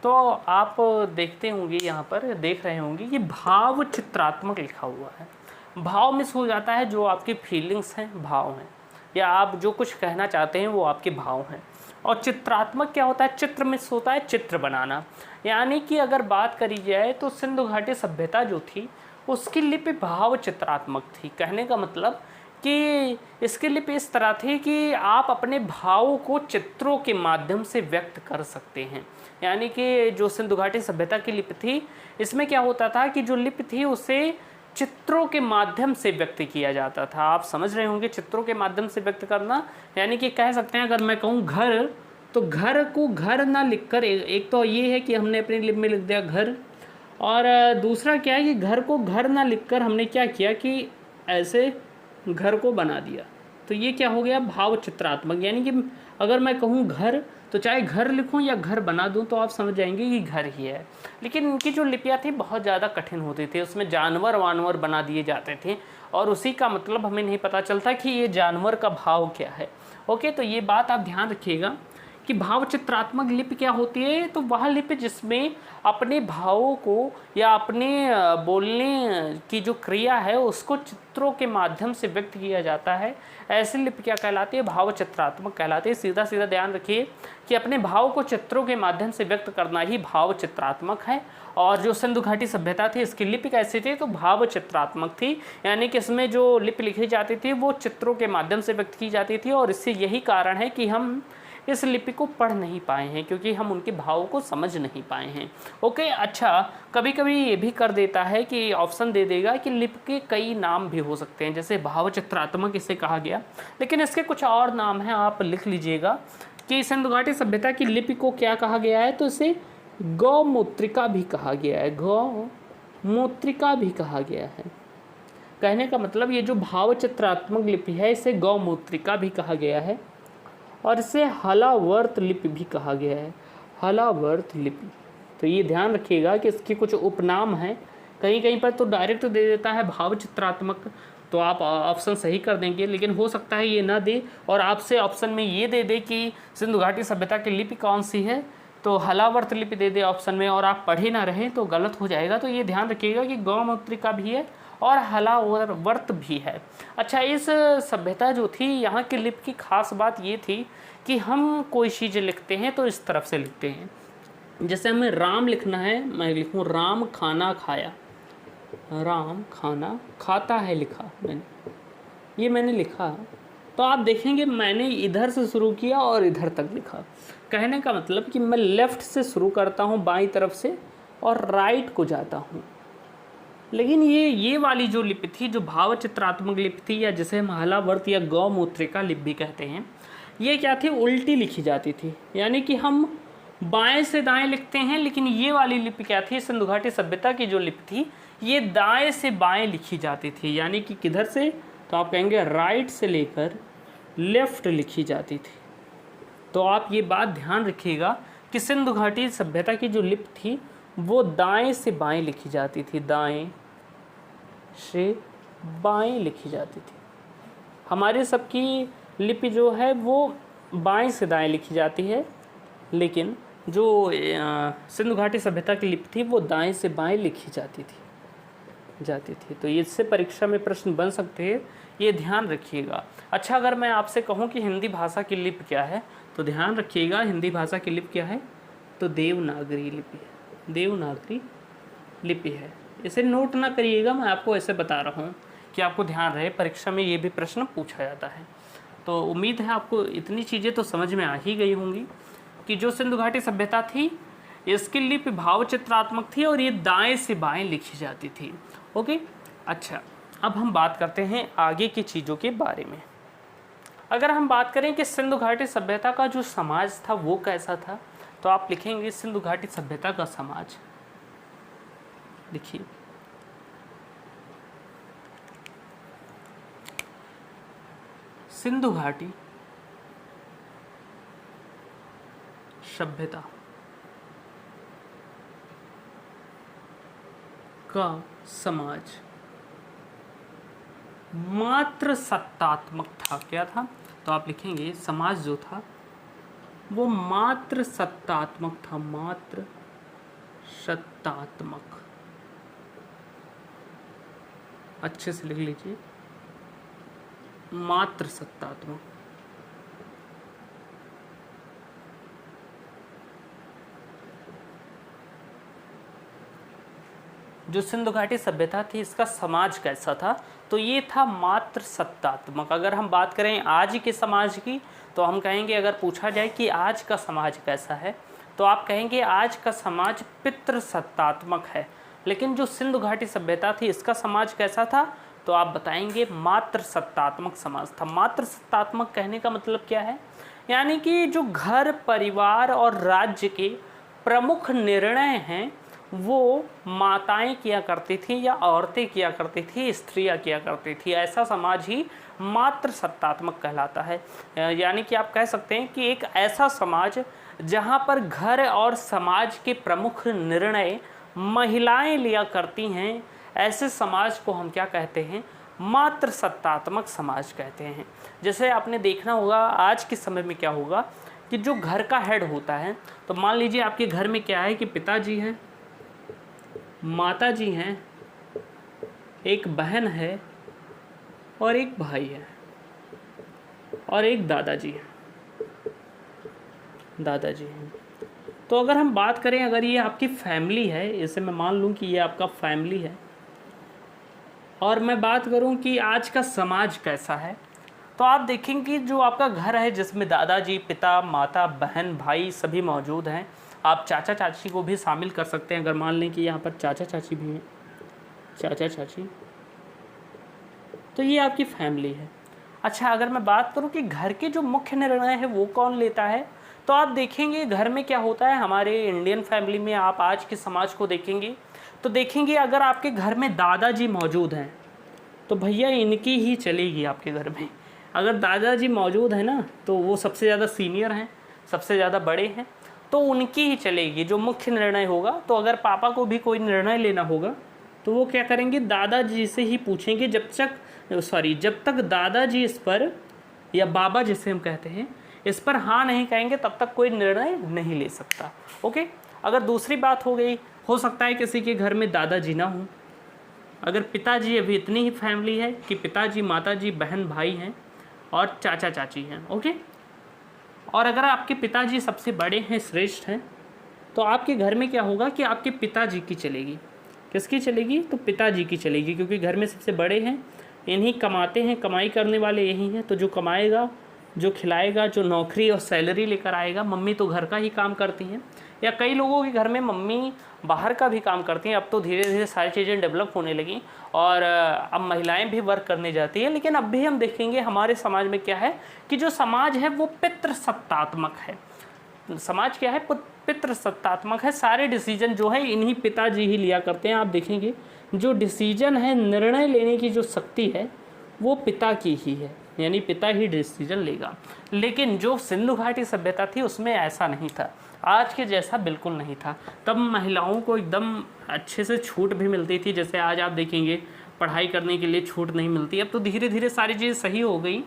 A: तो आप देखते होंगे, यहाँ पर देख रहे होंगे, ये भाव चित्रात्मक लिखा हुआ है। भाव मिस हो जाता है, जो आपकी फीलिंग्स हैं भाव हैं, या आप जो कुछ कहना चाहते हैं वो आपके भाव हैं। और चित्रात्मक क्या होता है? चित्र मिस होता है, चित्र बनाना। यानी कि अगर बात करी जाए तो सिंधु घाटी सभ्यता जो थी उसकी लिपि भाव चित्रात्मक थी। कहने का मतलब कि इसकी लिपि इस तरह थी कि आप अपने भावों को चित्रों के माध्यम से व्यक्त कर सकते हैं। यानी कि जो सिंधु घाटी सभ्यता की लिपि थी, इसमें क्या होता था कि जो लिपि थी उसे चित्रों के माध्यम से व्यक्त किया जाता था। आप समझ रहे होंगे चित्रों के माध्यम से व्यक्त करना, यानी कि कह सकते हैं अगर मैं कहूँ घर, तो घर को घर ना लिखकर, एक तो ये है कि हमने अपनी लिपि में लिख दिया घर, और दूसरा क्या है कि घर को घर ना लिखकर हमने क्या किया कि ऐसे घर को बना दिया। तो ये क्या हो गया? भाव चित्रात्मक। यानी कि अगर मैं कहूँ घर, तो चाहे घर लिखूँ या घर बना दूँ तो आप समझ जाएंगे कि घर ही है। लेकिन इनकी जो लिपियाँ थी बहुत ज़्यादा कठिन होती थी, उसमें जानवर वानवर बना दिए जाते थे और उसी का मतलब हमें नहीं पता चलता कि ये जानवर का भाव क्या है। ओके, तो ये बात आप ध्यान रखिएगा कि भाव चित्रात्मक लिपि क्या होती है? तो वह लिपि जिसमें अपने भावों को या अपने बोलने की जो क्रिया है उसको चित्रों के माध्यम से व्यक्त किया जाता है, ऐसी लिपि क्या कहलाती है? भाव चित्रात्मक कहलाती है। सीधा सीधा ध्यान रखिए कि अपने भाव को चित्रों के माध्यम से व्यक्त करना ही भाव चित्रात्मक है। और जो सिंधु घाटी सभ्यता थी इसकी लिपि कैसी थी? तो भाव चित्रात्मक थी। यानी कि इसमें जो लिपि लिखी जाती थी वो चित्रों के माध्यम से व्यक्त की जाती थी, और इससे यही कारण है कि हम इस लिपि को पढ़ नहीं पाए हैं, क्योंकि हम उनके भावों को समझ नहीं पाए हैं। ओके, अच्छा, कभी कभी ये भी कर देता है कि ऑप्शन दे देगा कि लिपि के कई नाम भी हो सकते हैं, जैसे भाव चित्रात्मक इसे कहा गया, लेकिन इसके कुछ और नाम हैं, आप लिख लीजिएगा कि सिंधु घाटी सभ्यता की लिपि को क्या कहा गया है? तो इसे गौमूत्रिका भी कहा गया है, गौमूत्रिका भी कहा गया है। कहने का मतलब ये जो भाव चित्रात्मक लिपि है इसे गौमूत्रिका भी कहा गया है, और इसे हलावर्त लिपि भी कहा गया है, हलावर्त लिपि। तो ये ध्यान रखिएगा कि इसके कुछ उपनाम हैं, कहीं कहीं पर तो डायरेक्ट दे देता है भाव चित्रात्मक, तो आप ऑप्शन सही कर देंगे, लेकिन हो सकता है ये ना दे और आपसे ऑप्शन में ये दे दे कि सिंधु घाटी सभ्यता की लिपि कौन सी है, तो हलावर्त लिपि दे दे ऑप्शन में, और आप पढ़े ना रहें तो गलत हो जाएगा। तो ये ध्यान रखिएगा कि गौमूत्रिका भी है और हलावर्त भी है। अच्छा, इस सभ्यता जो थी यहाँ की लिपि की खास बात ये थी कि हम कोई चीज़ लिखते हैं तो इस तरफ से लिखते हैं। जैसे हमें राम लिखना है, मैं लिखूँ राम खाना खाया, राम खाना खाता है लिखा मैंने, ये मैंने लिखा, तो आप देखेंगे मैंने इधर से शुरू किया और इधर तक लिखा। कहने का मतलब कि मैं लेफ़्ट से शुरू करता हूँ बाईं तरफ से और राइट को जाता हूँ। लेकिन ये वाली जो लिपि थी, जो भाव चित्रात्मक लिपि थी, या जिसे हम हलावर्त या गौमूत्रिका लिपि भी कहते हैं, ये क्या थी? उल्टी लिखी जाती थी। यानी कि हम बाएं से दाएं लिखते हैं, लेकिन ये वाली लिपि क्या थी? सिंधु घाटी सभ्यता की जो लिपि थी ये दाएं से बाएं लिखी जाती थी। यानी कि किधर से? तो आप कहेंगे राइट से लेकर लेफ्ट लिखी जाती थी। तो आप ये बात ध्यान रखिएगा कि सिंधु घाटी सभ्यता की जो लिपि थी वो दाएं से बाएं लिखी जाती थी, दाएं से बाएं लिखी जाती थी। हमारे सबकी लिपि जो है वो बाएं से दाएं लिखी जाती है, लेकिन जो सिंधु घाटी सभ्यता की लिपि थी वो दाएं से बाएं लिखी जाती थी। तो इससे परीक्षा में प्रश्न बन सकते हैं, ये ध्यान रखिएगा। अच्छा, अगर मैं आपसे कहूँ कि हिंदी भाषा की लिपि क्या है, तो ध्यान रखिएगा हिंदी भाषा की लिपि क्या है? तो देवनागरी लिपि है, देवनागरी लिपि है। इसे नोट ना करिएगा, मैं आपको ऐसे बता रहा हूँ कि आपको ध्यान रहे, परीक्षा में ये भी प्रश्न पूछा जाता है। तो उम्मीद है आपको इतनी चीज़ें तो समझ में आ ही गई होंगी कि जो सिंधु घाटी सभ्यता थी इसकी लिपि भाव चित्रात्मक थी और ये दाएं से बाएं लिखी जाती थी। ओके, अच्छा, अब हम बात करते हैं आगे की चीज़ों के बारे में। अगर हम बात करें कि सिंधु घाटी सभ्यता का जो समाज था वो कैसा था, तो आप लिखेंगे सिंधु घाटी सभ्यता का समाज। देखिए, सिंधु घाटी सभ्यता का समाज मात्र सत्तात्मक था। क्या था? तो आप लिखेंगे समाज जो था वो मात्र सत्तात्मक था, मात्र सत्तात्मक। अच्छे से लिख लीजिए, मात्र सत्तात्मक। जो सिंधु घाटी सभ्यता थी इसका समाज कैसा था, तो ये था मात्र सत्तात्मक। अगर हम बात करें आज के समाज की, तो हम कहेंगे, अगर पूछा जाए कि आज का समाज कैसा है, तो आप कहेंगे आज का समाज पितृसत्तात्मक है। लेकिन जो सिंधु घाटी सभ्यता थी इसका समाज कैसा था, तो आप बताएंगे मात्र सत्तात्मक समाज था। मात्र सत्तात्मक कहने का मतलब क्या है, यानी कि जो घर परिवार और राज्य के प्रमुख निर्णय हैं वो माताएं किया करती थी या औरतें किया करती थी, स्त्रियां किया करती थी। ऐसा समाज ही मात्र सत्तात्मक कहलाता है। यानी कि आप कह सकते हैं कि एक ऐसा समाज जहां पर घर और समाज के प्रमुख निर्णय महिलाएं लिया करती हैं, ऐसे समाज को हम क्या कहते हैं, मात्र सत्तात्मक समाज कहते हैं। जैसे आपने देखना होगा आज के समय में क्या होगा कि जो घर का हेड होता है, तो मान लीजिए आपके घर में क्या है कि पिताजी हैं, माता जी हैं, एक बहन है और एक भाई है और एक दादाजी है, दादाजी हैं। तो अगर हम बात करें, अगर ये आपकी फैमिली है, इसे मैं मान लूँ कि ये आपका फैमिली है, और मैं बात करूँ कि आज का समाज कैसा है, तो आप देखेंगे जो आपका घर है जिसमें दादाजी, पिता, माता, बहन, भाई सभी मौजूद हैं। आप चाचा चाची को भी शामिल कर सकते हैं, अगर मान लें कि यहाँ पर चाचा चाची भी हैं, चाचा चाची, तो ये आपकी फैमिली है। अच्छा, अगर मैं बात करूँ कि घर के जो मुख्य निर्णय है वो कौन लेता है, तो आप देखेंगे घर में क्या होता है, हमारे इंडियन फैमिली में आप आज के समाज को देखेंगे तो देखेंगे अगर आपके घर में दादाजी मौजूद हैं तो भैया इनकी ही चलेगी आपके घर में। अगर दादाजी मौजूद है ना, तो वो सबसे ज़्यादा सीनियर हैं, सबसे ज़्यादा बड़े हैं, तो उनकी ही चलेगी जो मुख्य निर्णय होगा। तो अगर पापा को भी कोई निर्णय लेना होगा तो वो क्या करेंगे, दादाजी से ही पूछेंगे। जब तक दादाजी इस पर, या बाबा जिसे हम कहते हैं, इस पर हाँ नहीं कहेंगे तब तक कोई निर्णय नहीं ले सकता। ओके। अगर दूसरी बात हो गई, हो सकता है किसी के घर में दादाजी ना हो, अगर पिताजी, अभी इतनी ही फैमिली है कि पिताजी, माताजी, बहन, भाई हैं और चाचा चाची हैं। ओके। और अगर आपके पिताजी सबसे बड़े हैं, श्रेष्ठ हैं, तो आपके घर में क्या होगा कि आपके पिताजी की चलेगी। किसकी चलेगी, तो पिताजी की चलेगी, क्योंकि घर में सबसे बड़े हैं, इन्हीं कमाते हैं, कमाई करने वाले यही हैं। तो जो कमाएगा, जो खिलाएगा, जो नौकरी और सैलरी लेकर आएगा, मम्मी तो घर का ही काम करती हैं, या कई लोगों के घर में मम्मी बाहर का भी काम करती हैं। अब तो धीरे धीरे सारी चीज़ें डेवलप होने लगी और अब महिलाएं भी वर्क करने जाती हैं। लेकिन अब भी हम देखेंगे हमारे समाज में क्या है कि जो समाज है वो पितृसत्तात्मक है। समाज क्या है, पितृसत्तात्मक है। सारे डिसीजन जो है इन्हीं पिताजी ही लिया करते हैं। आप देखेंगे जो डिसीजन है, निर्णय लेने की जो शक्ति है वो पिता की ही है, यानी पिता ही डिसीजन लेगा। लेकिन जो सिंधु घाटी सभ्यता थी उसमें ऐसा नहीं था, आज के जैसा बिल्कुल नहीं था। तब महिलाओं को एकदम अच्छे से छूट भी मिलती थी। जैसे आज आप देखेंगे पढ़ाई करने के लिए छूट नहीं मिलती। अब तो धीरे धीरे सारी चीज़ें सही हो गई,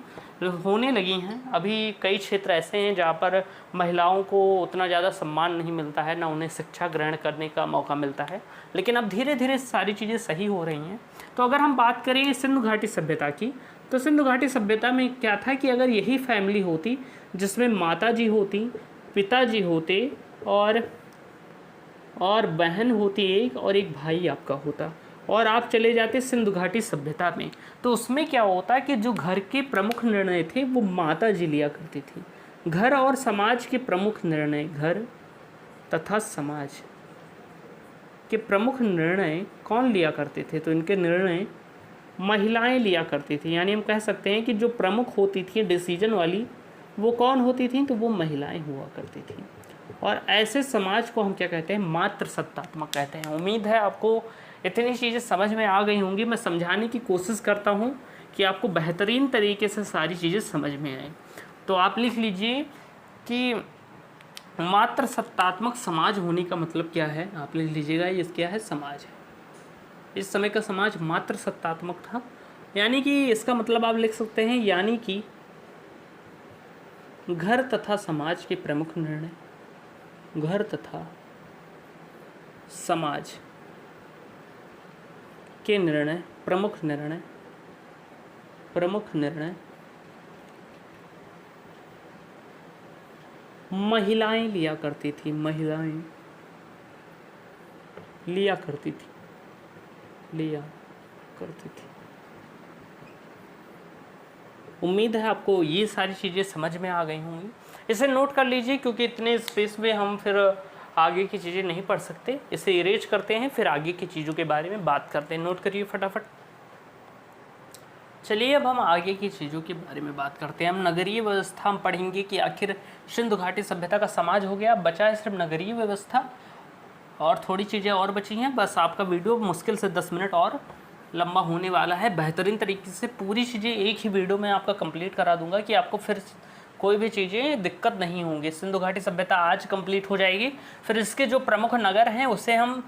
A: होने लगी हैं। अभी कई क्षेत्र ऐसे हैं जहाँ पर महिलाओं को उतना ज़्यादा सम्मान नहीं मिलता है, ना उन्हें शिक्षा ग्रहण करने का मौका मिलता है। लेकिन अब धीरे धीरे सारी चीज़ें सही हो रही हैं। तो अगर हम बात करें सिंधु घाटी सभ्यता की, तो सिंधु घाटी सभ्यता में क्या था कि अगर यही फैमिली होती जिसमें माताजी होती, पिताजी होते और बहन होती एक, और एक भाई आपका होता, और आप चले जाते सिंधु घाटी सभ्यता में, तो उसमें क्या होता कि जो घर के प्रमुख निर्णय थे वो माताजी लिया करती थी। घर और समाज के प्रमुख निर्णय, घर तथा समाज के प्रमुख निर्णय कौन लिया करते थे, तो इनके निर्णय महिलाएं लिया करती थी। यानी हम कह सकते हैं कि जो प्रमुख होती थी डिसीजन वाली, वो कौन होती थी, तो वो महिलाएं हुआ करती थी। और ऐसे समाज को हम क्या कहते हैं, मात्र सत्तात्मक कहते हैं। उम्मीद है आपको इतनी चीज़ें समझ में आ गई होंगी। मैं समझाने की कोशिश करता हूँ कि आपको बेहतरीन तरीके से सारी चीज़ें समझ में आए। तो आप लिख लीजिए कि मात्र सत्तात्मक समाज होने का मतलब क्या है। आप लिख लीजिएगा ये क्या है, समाज है। इस समय का समाज मात्र सत्तात्मक था, यानी कि इसका मतलब आप लिख सकते हैं, यानी कि घर तथा समाज के प्रमुख निर्णय, घर तथा समाज के निर्णय, प्रमुख निर्णय महिलाएं लिया करती थी, महिलाएं लिया करती थी। उम्मीद है आपको ये सारी चीज़ें समझ में आ गई होंगी। इसे नोट कर लीजिए, क्योंकि इतने स्पेस में हम फिर आगे की चीज़ें नहीं पढ़ सकते। इसे इरेज करते हैं, फिर आगे की चीज़ों के बारे में बात करते हैं। नोट करिए फटाफट। चलिए अब हम आगे की चीज़ों के बारे में बात करते हैं। हम नगरीय व्यवस्था हम पढ़ेंगे कि आखिर सिंधु घाटी सभ्यता का समाज हो गया, बचा है सिर्फ नगरीय व्यवस्था और थोड़ी चीज़ें और बची हैं। बस आपका वीडियो मुश्किल से 10 मिनट और लंबा होने वाला है। बेहतरीन तरीके से पूरी चीज़ें एक ही वीडियो में आपका कंप्लीट करा दूंगा कि आपको फिर कोई भी चीज़ें दिक्कत नहीं होंगी। सिंधु घाटी सभ्यता आज कंप्लीट हो जाएगी, फिर इसके जो प्रमुख नगर हैं उसे हम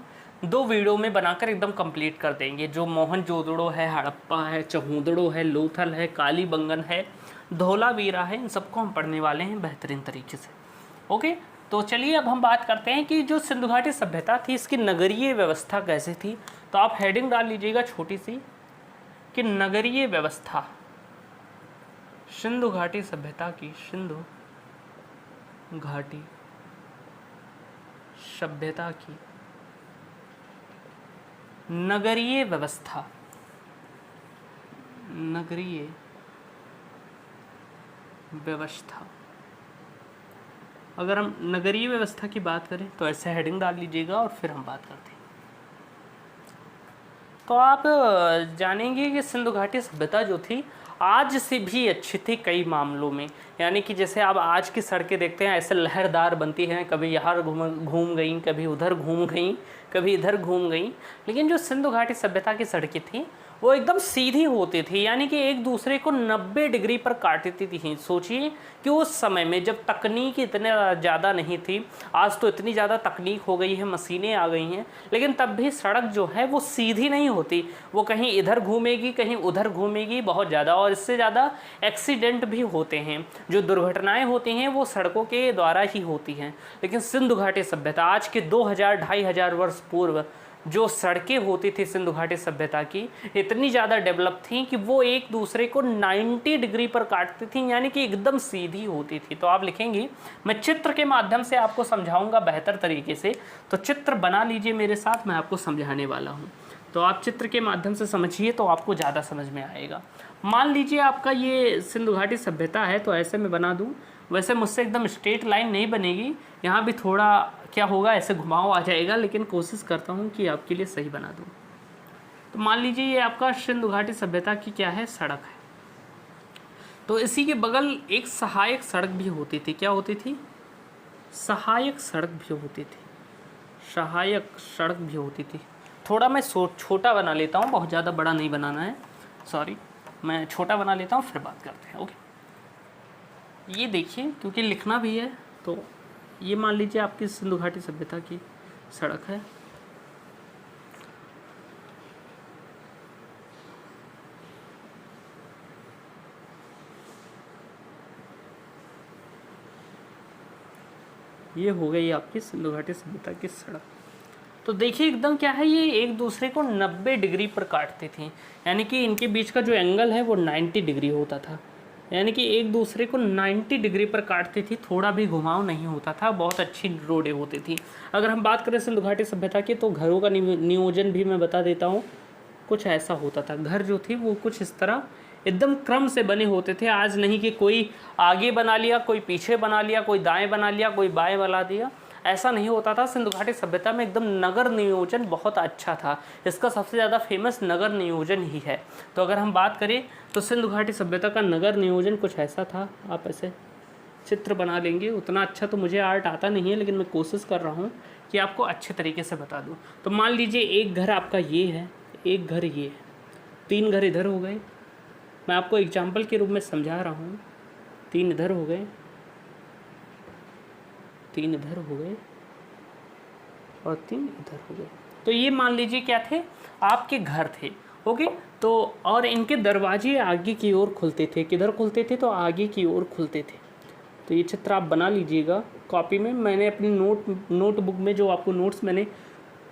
A: 2 वीडियो में बनाकर एकदम कंप्लीट कर देंगे। जो मोहनजोदड़ो है, हड़प्पा है, चहूदड़ो है, लोथल है, कालीबंगन है, धोलावीरा है, इन सबको हम पढ़ने वाले हैं बेहतरीन तरीके से। ओके, तो चलिए अब हम बात करते हैं कि जो सिंधु घाटी सभ्यता थी इसकी नगरीय व्यवस्था कैसे थी। तो आप हेडिंग डाल लीजिएगा छोटी सी कि नगरीय व्यवस्था सिंधु घाटी सभ्यता की, सिंधु घाटी सभ्यता की नगरीय व्यवस्था, नगरीय व्यवस्था। अगर हम नगरीय व्यवस्था की बात करें तो ऐसे हेडिंग डाल लीजिएगा और फिर हम बात करते हैं। तो आप जानेंगे कि सिंधु घाटी सभ्यता जो थी आज से भी अच्छी थी कई मामलों में। यानी कि जैसे आप आज की सड़कें देखते हैं ऐसे लहरदार बनती हैं, कभी यहाँ घूम गई, कभी उधर घूम गई, कभी इधर घूम गई। लेकिन जो सिंधु घाटी सभ्यता की सड़कें थी वो एकदम सीधी होती थी, यानी कि एक दूसरे को 90 डिग्री पर काटती थी। सोचिए कि उस समय में जब तकनीक इतने ज़्यादा नहीं थी, आज तो इतनी ज़्यादा तकनीक हो गई है, मशीनें आ गई हैं, लेकिन तब भी सड़क जो है वो सीधी नहीं होती, वो कहीं इधर घूमेगी, कहीं उधर घूमेगी बहुत ज़्यादा, और इससे ज़्यादा एक्सीडेंट भी होते हैं। जो दुर्घटनाएँ होती हैं वो सड़कों के द्वारा ही होती हैं। लेकिन सिंधु घाटी सभ्यता आज के 2000-2500 वर्ष पूर्व जो सड़कें होती थी सिंधु घाटी सभ्यता की इतनी ज़्यादा डेवलप थी कि वो एक दूसरे को 90 डिग्री पर काटती थी, यानी कि एकदम सीधी होती थी। तो आप लिखेंगे, मैं चित्र के माध्यम से आपको समझाऊंगा बेहतर तरीके से, तो चित्र बना लीजिए मेरे साथ, मैं आपको समझाने वाला हूँ। तो आप चित्र के माध्यम से समझिए तो आपको ज़्यादा समझ में आएगा। मान लीजिए आपका ये सिंधु घाटी सभ्यता है, तो ऐसे मैं बना दूँ। वैसे मुझसे एकदम स्ट्रेट लाइन नहीं बनेगी, यहाँ भी थोड़ा क्या होगा ऐसे घुमाव आ जाएगा, लेकिन कोशिश करता हूँ कि आपके लिए सही बना दूँ। तो मान लीजिए ये आपका सिंधु घाटी सभ्यता की क्या है, सड़क है। तो इसी के बगल एक सहायक सड़क भी होती थी। क्या होती थी? सहायक सड़क भी होती थी, सहायक सड़क भी होती थी। थोड़ा मैं छोटा बना लेता हूँ, बहुत ज़्यादा बड़ा नहीं बनाना है, सॉरी, मैं छोटा बना लेता हूँ, फिर बात करते हैं। ओके, ये देखिए, क्योंकि लिखना भी है, तो ये मान लीजिए आपकी सिंधु घाटी सभ्यता की सड़क है। ये हो गई आपकी सिंधु घाटी सभ्यता की सड़क। तो देखिए एकदम क्या है, ये एक दूसरे को 90 डिग्री पर काटती थी, यानी कि इनके बीच का जो एंगल है वो 90 डिग्री होता था, यानी कि एक दूसरे को 90 डिग्री पर काटती थी, थोड़ा भी घुमाव नहीं होता था, बहुत अच्छी रोडें होती थी। अगर हम बात करें सिंधु घाटी सभ्यता की, तो घरों का नियोजन भी मैं बता देता हूँ, कुछ ऐसा होता था। घर जो थे वो कुछ इस तरह एकदम क्रम से बने होते थे। आज नहीं कि कोई आगे बना लिया, कोई पीछे बना लिया, कोई दाएँ बना लिया, कोई बाएँ बना दिया, ऐसा नहीं होता था। सिंधु घाटी सभ्यता में एकदम नगर नियोजन बहुत अच्छा था। इसका सबसे ज़्यादा फेमस नगर नियोजन ही है। तो अगर हम बात करें तो सिंधु घाटी सभ्यता का नगर नियोजन कुछ ऐसा था। आप ऐसे चित्र बना लेंगे, उतना अच्छा तो मुझे आर्ट आता नहीं है, लेकिन मैं कोशिश कर रहा हूँ कि आपको अच्छे तरीके से बता दूँ। तो मान लीजिए एक घर आपका ये है, एक घर ये है, 3 घर इधर हो गए। मैं आपको एग्जाम्पल के रूप में समझा रहा हूँ। 3 इधर हो गए, 3 इधर हो गए और 3 इधर हो गए। तो ये मान लीजिए क्या थे, आपके घर थे। ओके, तो और इनके दरवाजे आगे की ओर खुलते थे। किधर खुलते थे? तो आगे की ओर खुलते थे। तो ये चित्र आप बना लीजिएगा कॉपी में। मैंने अपनी नोटबुक में जो आपको नोट्स मैंने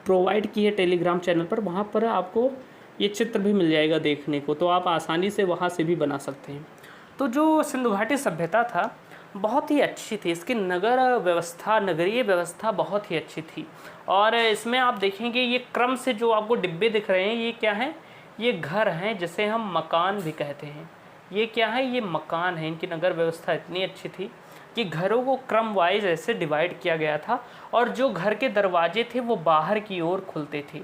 A: प्रोवाइड की है टेलीग्राम चैनल पर, वहाँ पर आपको ये चित्र भी मिल जाएगा देखने को, तो आप आसानी से वहाँ से भी बना सकते हैं। तो जो सिंधु घाटी सभ्यता था बहुत ही अच्छी थी, इसकी नगर व्यवस्था, नगरीय व्यवस्था बहुत ही अच्छी थी। और इसमें आप देखेंगे ये क्रम से जो आपको डिब्बे दिख रहे हैं ये क्या हैं, ये घर हैं जिसे हम मकान भी कहते हैं। ये क्या है, ये मकान है। इनकी नगर व्यवस्था इतनी अच्छी थी कि घरों को क्रम वाइज ऐसे डिवाइड किया गया था, और जो घर के दरवाजे थे वो बाहर की ओर खुलते थे,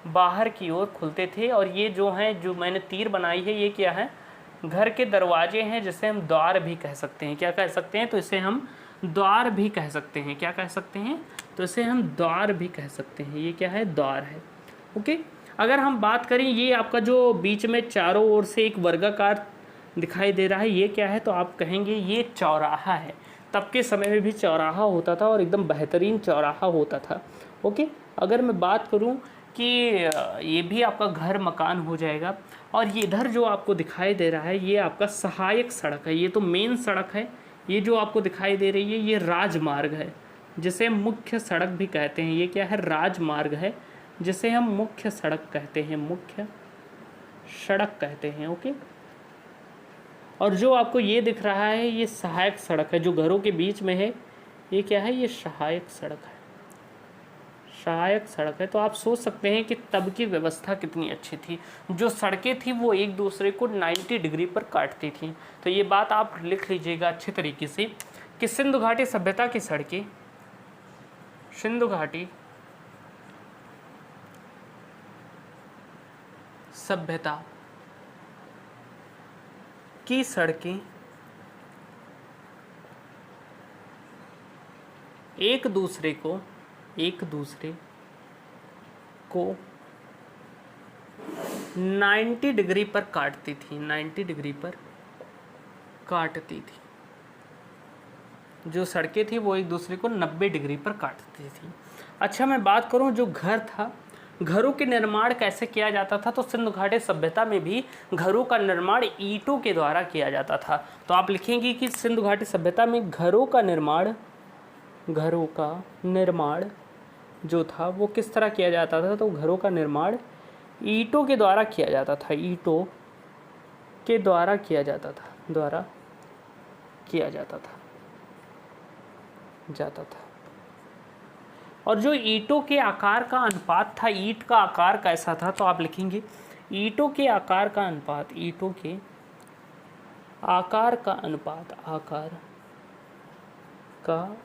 A: बाहर की ओर खुलते थे। और ये जो हैं, जो मैंने तीर बनाई है, ये क्या है, घर के दरवाजे हैं जिसे हम द्वार भी कह सकते हैं। क्या कह सकते हैं, तो इसे हम द्वार भी कह सकते हैं। क्या कह सकते हैं, तो इसे हम द्वार भी कह सकते हैं। ये क्या है, द्वार है। ओके, अगर हम बात करें, ये आपका जो बीच में चारों ओर से एक वर्गाकार दिखाई दे रहा है, ये क्या है, तो आप कहेंगे ये चौराहा है। तब के समय में भी चौराहा होता था और एकदम बेहतरीन चौराहा होता था। ओके, अगर मैं बात करूं कि ये भी आपका घर मकान हो जाएगा। और ये इधर जो आपको दिखाई दे रहा है ये आपका सहायक सड़क है, ये तो मेन सड़क है। ये जो आपको दिखाई दे रही है ये राजमार्ग है, जिसे मुख्य सड़क भी कहते हैं। ये क्या है, राजमार्ग है, जिसे हम मुख्य सड़क कहते हैं, मुख्य सड़क कहते हैं। ओके, और जो आपको ये दिख रहा है ये सहायक सड़क है, जो घरों के बीच में है, ये क्या है, ये सहायक सड़क है, सहायक सड़क है। तो आप सोच सकते हैं कि तब की व्यवस्था कितनी अच्छी थी। जो सड़कें थी वो एक दूसरे को 90 डिग्री पर काटती थी। तो ये बात आप लिख लीजिएगा अच्छे तरीके से कि सिंधु घाटी सभ्यता की सड़कें, सिंधु घाटी सभ्यता की सड़कें एक दूसरे को 90 डिग्री पर काटती थी, 90 डिग्री पर काटती थी। जो सड़कें थी वो एक दूसरे को 90 डिग्री पर काटती थी। अच्छा, मैं बात करूं जो घर था, घरों के निर्माण कैसे किया जाता था, तो सिंधु घाटी सभ्यता में भी घरों का निर्माण ईंटों के द्वारा किया जाता था। तो आप लिखेंगे कि सिंधु घाटी सभ्यता में घरों का निर्माण जो था वो किस तरह किया जाता था, तो घरों का निर्माण ईंटों के द्वारा किया जाता था, ईंटों के द्वारा किया जाता था। और जो ईंटों के आकार का अनुपात था, ईंट का आकार कैसा था, तो आप लिखेंगे ईंटों के आकार का अनुपात, ईंटों के आकार का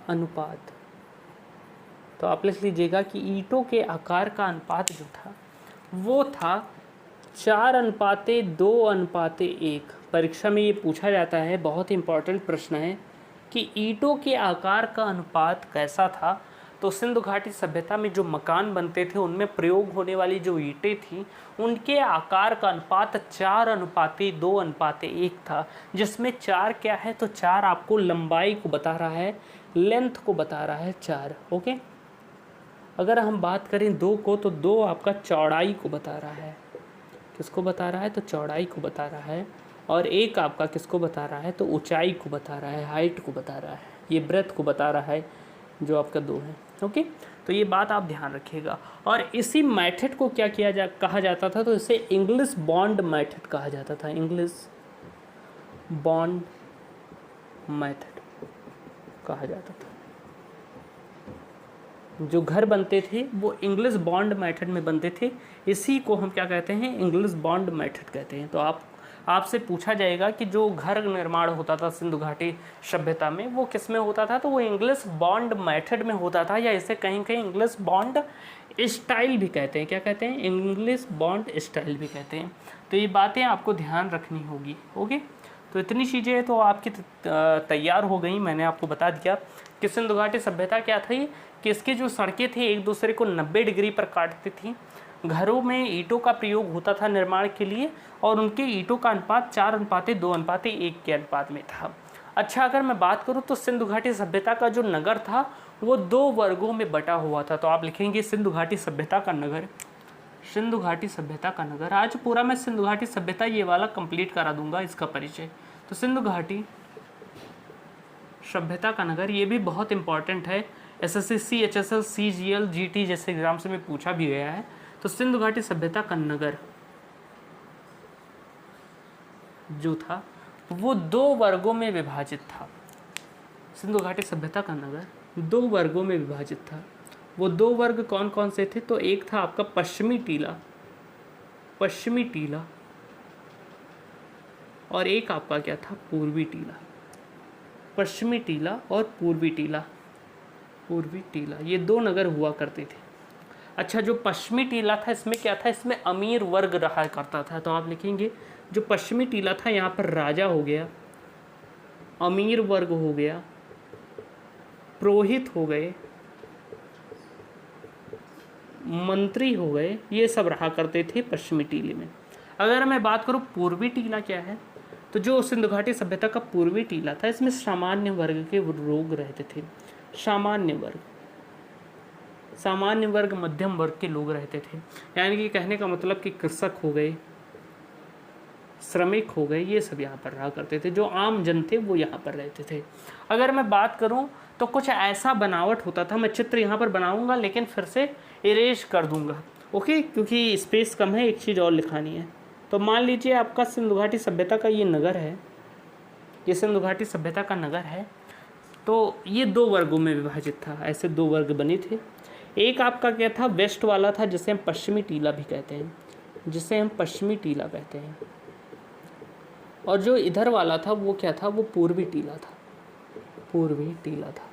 A: अनुपात। तो आप लिख लीजिएगा कि ईंटों के आकार का अनुपात जो था वो था 4:2:1। परीक्षा में ये पूछा जाता है, बहुत इंपॉर्टेंट प्रश्न है कि ईंटों के आकार का अनुपात कैसा था। तो सिंधु घाटी सभ्यता में जो मकान बनते थे उनमें प्रयोग होने वाली जो ईंटें थी उनके आकार का अनुपात 4:2:1 था, जिसमें 4 क्या है, तो 4 आपको लंबाई को बता रहा है, लेंथ को बता रहा है 4। ओके, अगर हम बात करें 2 को, तो 2 आपका चौड़ाई को बता रहा है। किसको बता रहा है, तो चौड़ाई को बता रहा है। और 1 आपका किसको बता रहा है, तो ऊंचाई को बता रहा है, हाइट को बता रहा है, ये ब्रेथ को बता रहा है जो आपका 2 है। ओके, तो ये बात आप ध्यान रखिएगा। और इसी मेथड को क्या कहा जाता था, तो इसे इंग्लिश बॉन्ड मेथड कहा जाता था, इंग्लिश बॉन्ड मेथड कहा जाता था। जो घर बनते थे वो इंग्लिश बॉन्ड मेथड में बनते थे, इसी को हम क्या कहते हैं, इंग्लिश बॉन्ड मेथड कहते हैं। तो आपसे पूछा जाएगा कि जो घर निर्माण होता था सिंधु घाटी सभ्यता में वो किस में होता था, तो वो इंग्लिश बॉन्ड मेथड में होता था, या इसे कहीं कहीं इंग्लिश बॉन्ड स्टाइल भी कहते हैं। क्या कहते हैं, इंग्लिश बॉन्ड स्टाइल भी कहते हैं। तो ये बातें आपको ध्यान रखनी होगी। ओके, तो इतनी चीज़ें तो आपकी तैयार हो गई। मैंने आपको बता दिया कि सिंधु घाटी सभ्यता क्या थी, कि इसकी जो सड़कें थी एक दूसरे को 90 डिग्री पर काटती थी, घरों में ईंटों का प्रयोग होता था निर्माण के लिए, और उनके ईंटों का अनुपात 4:2:1 के अनुपात में था। अच्छा, अगर मैं बात करूं तो सिंधु घाटी सभ्यता का जो नगर था वो 2 वर्गों में बटा हुआ था। तो आप लिखेंगे सिंधु घाटी सभ्यता का नगर, सिंधु घाटी सभ्यता का नगर। आज पूरा मैं सिंधु घाटी सभ्यता ये वाला कंप्लीट करा दूंगा, इसका परिचय। तो सिंधु घाटी सभ्यता का नगर, ये भी बहुत इंपॉर्टेंट है, SSC, HSL, CGL, GT जैसे एग्जाम से में पूछा भी गया है। तो सिंधु घाटी सभ्यता का नगर, जो था वो 2 वर्गों में विभाजित था। सिंधु घाटी सभ्यता का नगर 2 वर्गों में विभाजित था। वो 2 वर्ग कौन कौन से थे? तो एक था आपका पश्चिमी टीला और एक आपका क्या था? पूर्वी टीला। पश्चिमी टीला और पूर्वी टीला ये 2 नगर हुआ करते थे। अच्छा, जो पश्चिमी टीला था इसमें क्या था? इसमें अमीर वर्ग रहा करता था। तो आप लिखेंगे जो पश्चिमी टीला था यहाँ पर राजा हो गया, अमीर वर्ग हो गया, पुरोहित हो गए, मंत्री हो गए, ये सब रहा करते थे पश्चिमी टीले में। अगर मैं बात करूँ पूर्वी टीला क्या है, तो जो सिंधु घाटी सभ्यता का पूर्वी टीला था इसमें सामान्य वर्ग के लोग रहते थे। सामान्य वर्ग मध्यम वर्ग के लोग रहते थे। यानी कि कहने का मतलब कि कृषक हो गए, श्रमिक हो गए, ये सब यहाँ पर रहा करते थे। जो आम जन थे वो यहाँ पर रहते थे। अगर मैं बात करूँ तो कुछ ऐसा बनावट होता था, मैं चित्र यहाँ पर बनाऊँगा लेकिन फिर से इरेज कर दूँगा, ओके, क्योंकि स्पेस कम है, एक चीज़ और लिखानी है। तो मान लीजिए आपका सिंधु घाटी सभ्यता का ये नगर है, ये सिंधु घाटी सभ्यता का नगर है। तो ये 2 वर्गों में विभाजित था, ऐसे 2 वर्ग बने थे। एक आपका क्या था? वेस्ट वाला था, जिसे हम पश्चिमी टीला भी कहते हैं, और जो इधर वाला था वो क्या था? वो पूर्वी टीला था।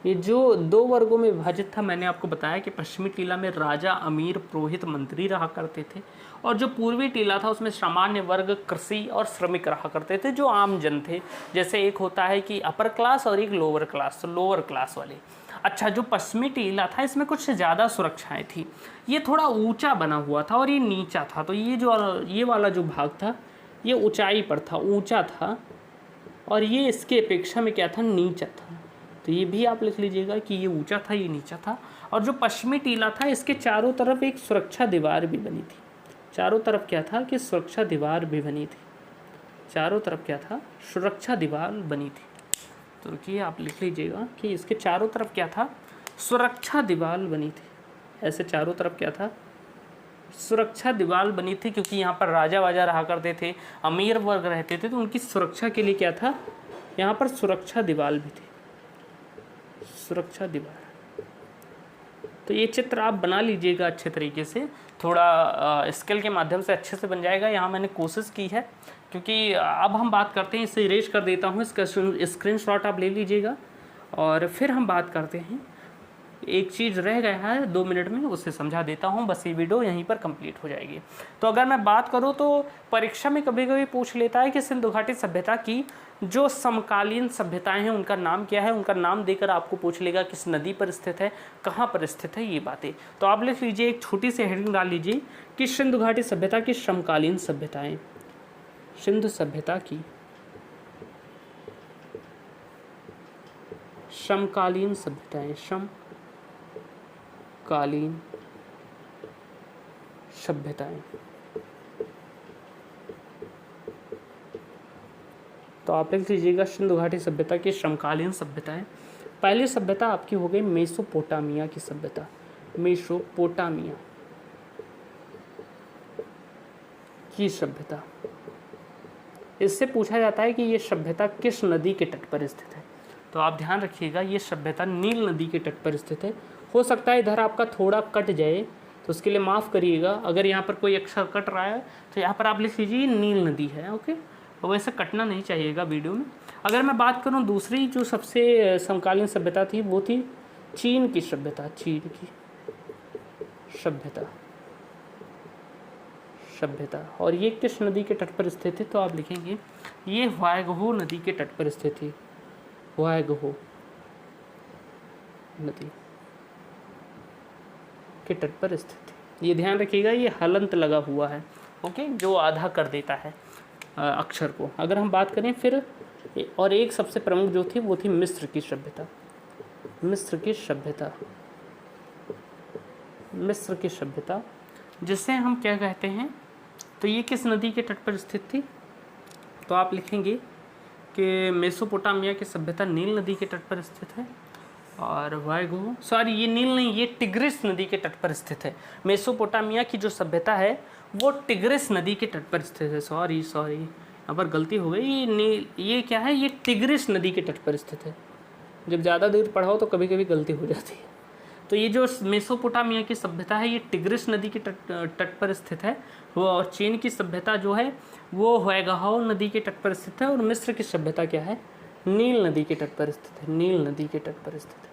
A: ये जो 2 वर्गों में विभाजित था, मैंने आपको बताया कि पश्चिमी टीला में राजा, अमीर, पुरोहित, मंत्री रहा करते थे, और जो पूर्वी टीला था उसमें सामान्य वर्ग, कृषि और श्रमिक रहा करते थे, जो आम जन थे। जैसे एक होता है कि अपर क्लास और एक लोअर क्लास, तो लोअर क्लास वाले। अच्छा, जो पश्चिमी टीला था इसमें कुछ ज़्यादा सुरक्षाएं थी। ये थोड़ा ऊंचा बना हुआ था और ये नीचा था। तो ये वाला जो भाग था ये ऊंचाई पर था, ऊंचा था, और ये इसके अपेक्षा में क्या था? नीचा था। तो ये भी आप लिख लीजिएगा कि ये ऊंचा था, ये नीचा था। और जो पश्चिमी टीला था इसके चारों तरफ एक सुरक्षा दीवार भी बनी थी। चारों तरफ क्या था? कि सुरक्षा दीवार भी बनी थी। चारों तरफ क्या था? सुरक्षा दीवार बनी थी। तो रुकिए, आप लिख लीजिएगा कि इसके चारों तरफ क्या था? सुरक्षा दीवार बनी थी। ऐसे चारों तरफ क्या था? सुरक्षा दीवार बनी थी, क्योंकि यहाँ पर राजा वाजा रहा करते थे, अमीर वर्ग रहते थे, तो उनकी सुरक्षा के लिए क्या था? यहाँ पर सुरक्षा दीवार भी थी, सुरक्षा दीवार। तो ये चित्र आप बना लीजिएगा अच्छे तरीके से, थोड़ा स्केल के माध्यम से अच्छे से बन जाएगा। यहाँ मैंने कोशिश की है, क्योंकि अब हम बात करते हैं, इसे इरेज कर देता हूँ, इसका स्क्रीनशॉट आप ले लीजिएगा और फिर हम बात करते हैं। एक चीज़ रह गया है 2 मिनट में, उससे समझा देता हूँ, बस ये वीडियो यहीं पर कंप्लीट हो जाएगी। तो अगर मैं बात करूँ तो परीक्षा में कभी कभी पूछ लेता है कि सिंधु घाटी सभ्यता की जो समकालीन सभ्यताएं हैं उनका नाम क्या है। उनका नाम देकर आपको पूछ लेगा किस नदी पर स्थित है, कहाँ पर स्थित है, ये बातें। तो आप लिख लीजिए, एक छोटी सी हेडिंग डाल लीजिए कि सिंधु घाटी सभ्यता की समकालीन सभ्यताएँ। सिंधु सभ्यता की समकालीन सभ्यताएँ, समकालीन सभ्यताएँ। तो आप लिख लीजिएगा सिंधु घाटी सभ्यता की समकालीन सभ्यताएँ। पहली सभ्यता आपकी हो गई मेसोपोटामिया की सभ्यता। मेसोपोटामिया की सभ्यता, इससे पूछा जाता है कि ये सभ्यता किस नदी के तट पर स्थित है। तो आप ध्यान रखिएगा, ये सभ्यता नील नदी के तट पर स्थित है। हो सकता है इधर आपका थोड़ा कट जाए, तो उसके लिए माफ़ करिएगा। अगर यहाँ पर कोई अक्षर कट रहा है तो यहाँ पर आप लिख लीजिए नील नदी है, ओके। तो वैसे कटना नहीं चाहिएगा वीडियो में। अगर मैं बात करूँ दूसरी जो सबसे समकालीन सभ्यता थी वो थी चीन की सभ्यता। चीन की सभ्यता और ये किस नदी के तट पर स्थित है? तो आप लिखेंगे ये हुआंगहो नदी के तट पर स्थित है। हुआंगहो नदी के तट पर स्थित है। ये ध्यान रखिएगा, ये हलंत लगा हुआ है, ओके, जो आधा कर देता है अक्षर को। अगर हम बात करें फिर, और एक सबसे प्रमुख जो थी वो थी मिस्र की सभ्यता। मिस्र की सभ्यता जिसे हम क्या कहते हैं, तो ये किस नदी के तट पर स्थित थी? तो आप लिखेंगे कि मेसोपोटामिया की सभ्यता नील नदी के तट पर स्थित है। और हुआंगहो, सॉरी ये नील नहीं, ये टिग्रिस नदी के तट पर स्थित है। मेसोपोटामिया की जो सभ्यता है वो टिग्रिस नदी के तट पर स्थित है। सॉरी यहाँ पर गलती हो गई, ये क्या है, ये टिग्रिस नदी के तट पर स्थित है। जब ज़्यादा देर पढ़ाओ तो कभी कभी गलती हो जाती है। तो ये जो मेसोपोटामिया की सभ्यता है ये टिग्रिस नदी के तट पर स्थित है वो, और चीन की सभ्यता जो है वो हैगाहो नदी के तट पर स्थित है, और मिस्र की सभ्यता क्या है, नील नदी के तट पर स्थित है, नील नदी के तट पर स्थित है।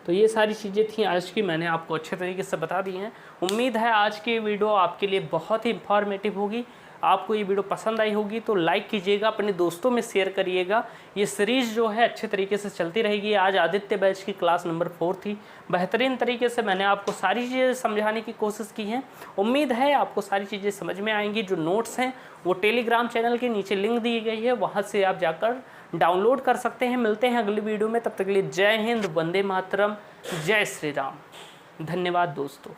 A: तो ये सारी चीज़ें थी आज की, मैंने आपको अच्छे तरीके से बता दी हैं। उम्मीद है आज की वीडियो आपके लिए बहुत ही इंफॉर्मेटिव होगी। आपको ये वीडियो पसंद आई होगी तो लाइक कीजिएगा, अपने दोस्तों में शेयर करिएगा। ये सीरीज़ जो है अच्छे तरीके से चलती रहेगी। आज आदित्य बैच की क्लास नंबर 4 थी। बेहतरीन तरीके से मैंने आपको सारी चीज़ें समझाने की कोशिश की है। उम्मीद है आपको सारी चीज़ें समझ में आएंगी। जो नोट्स हैं वो टेलीग्राम चैनल के नीचे लिंक दी गई है, वहाँ से आप जाकर डाउनलोड कर सकते हैं। मिलते हैं अगली वीडियो में, तब तक के लिए जय हिंद, वंदे मातरम, जय श्री राम। धन्यवाद दोस्तों।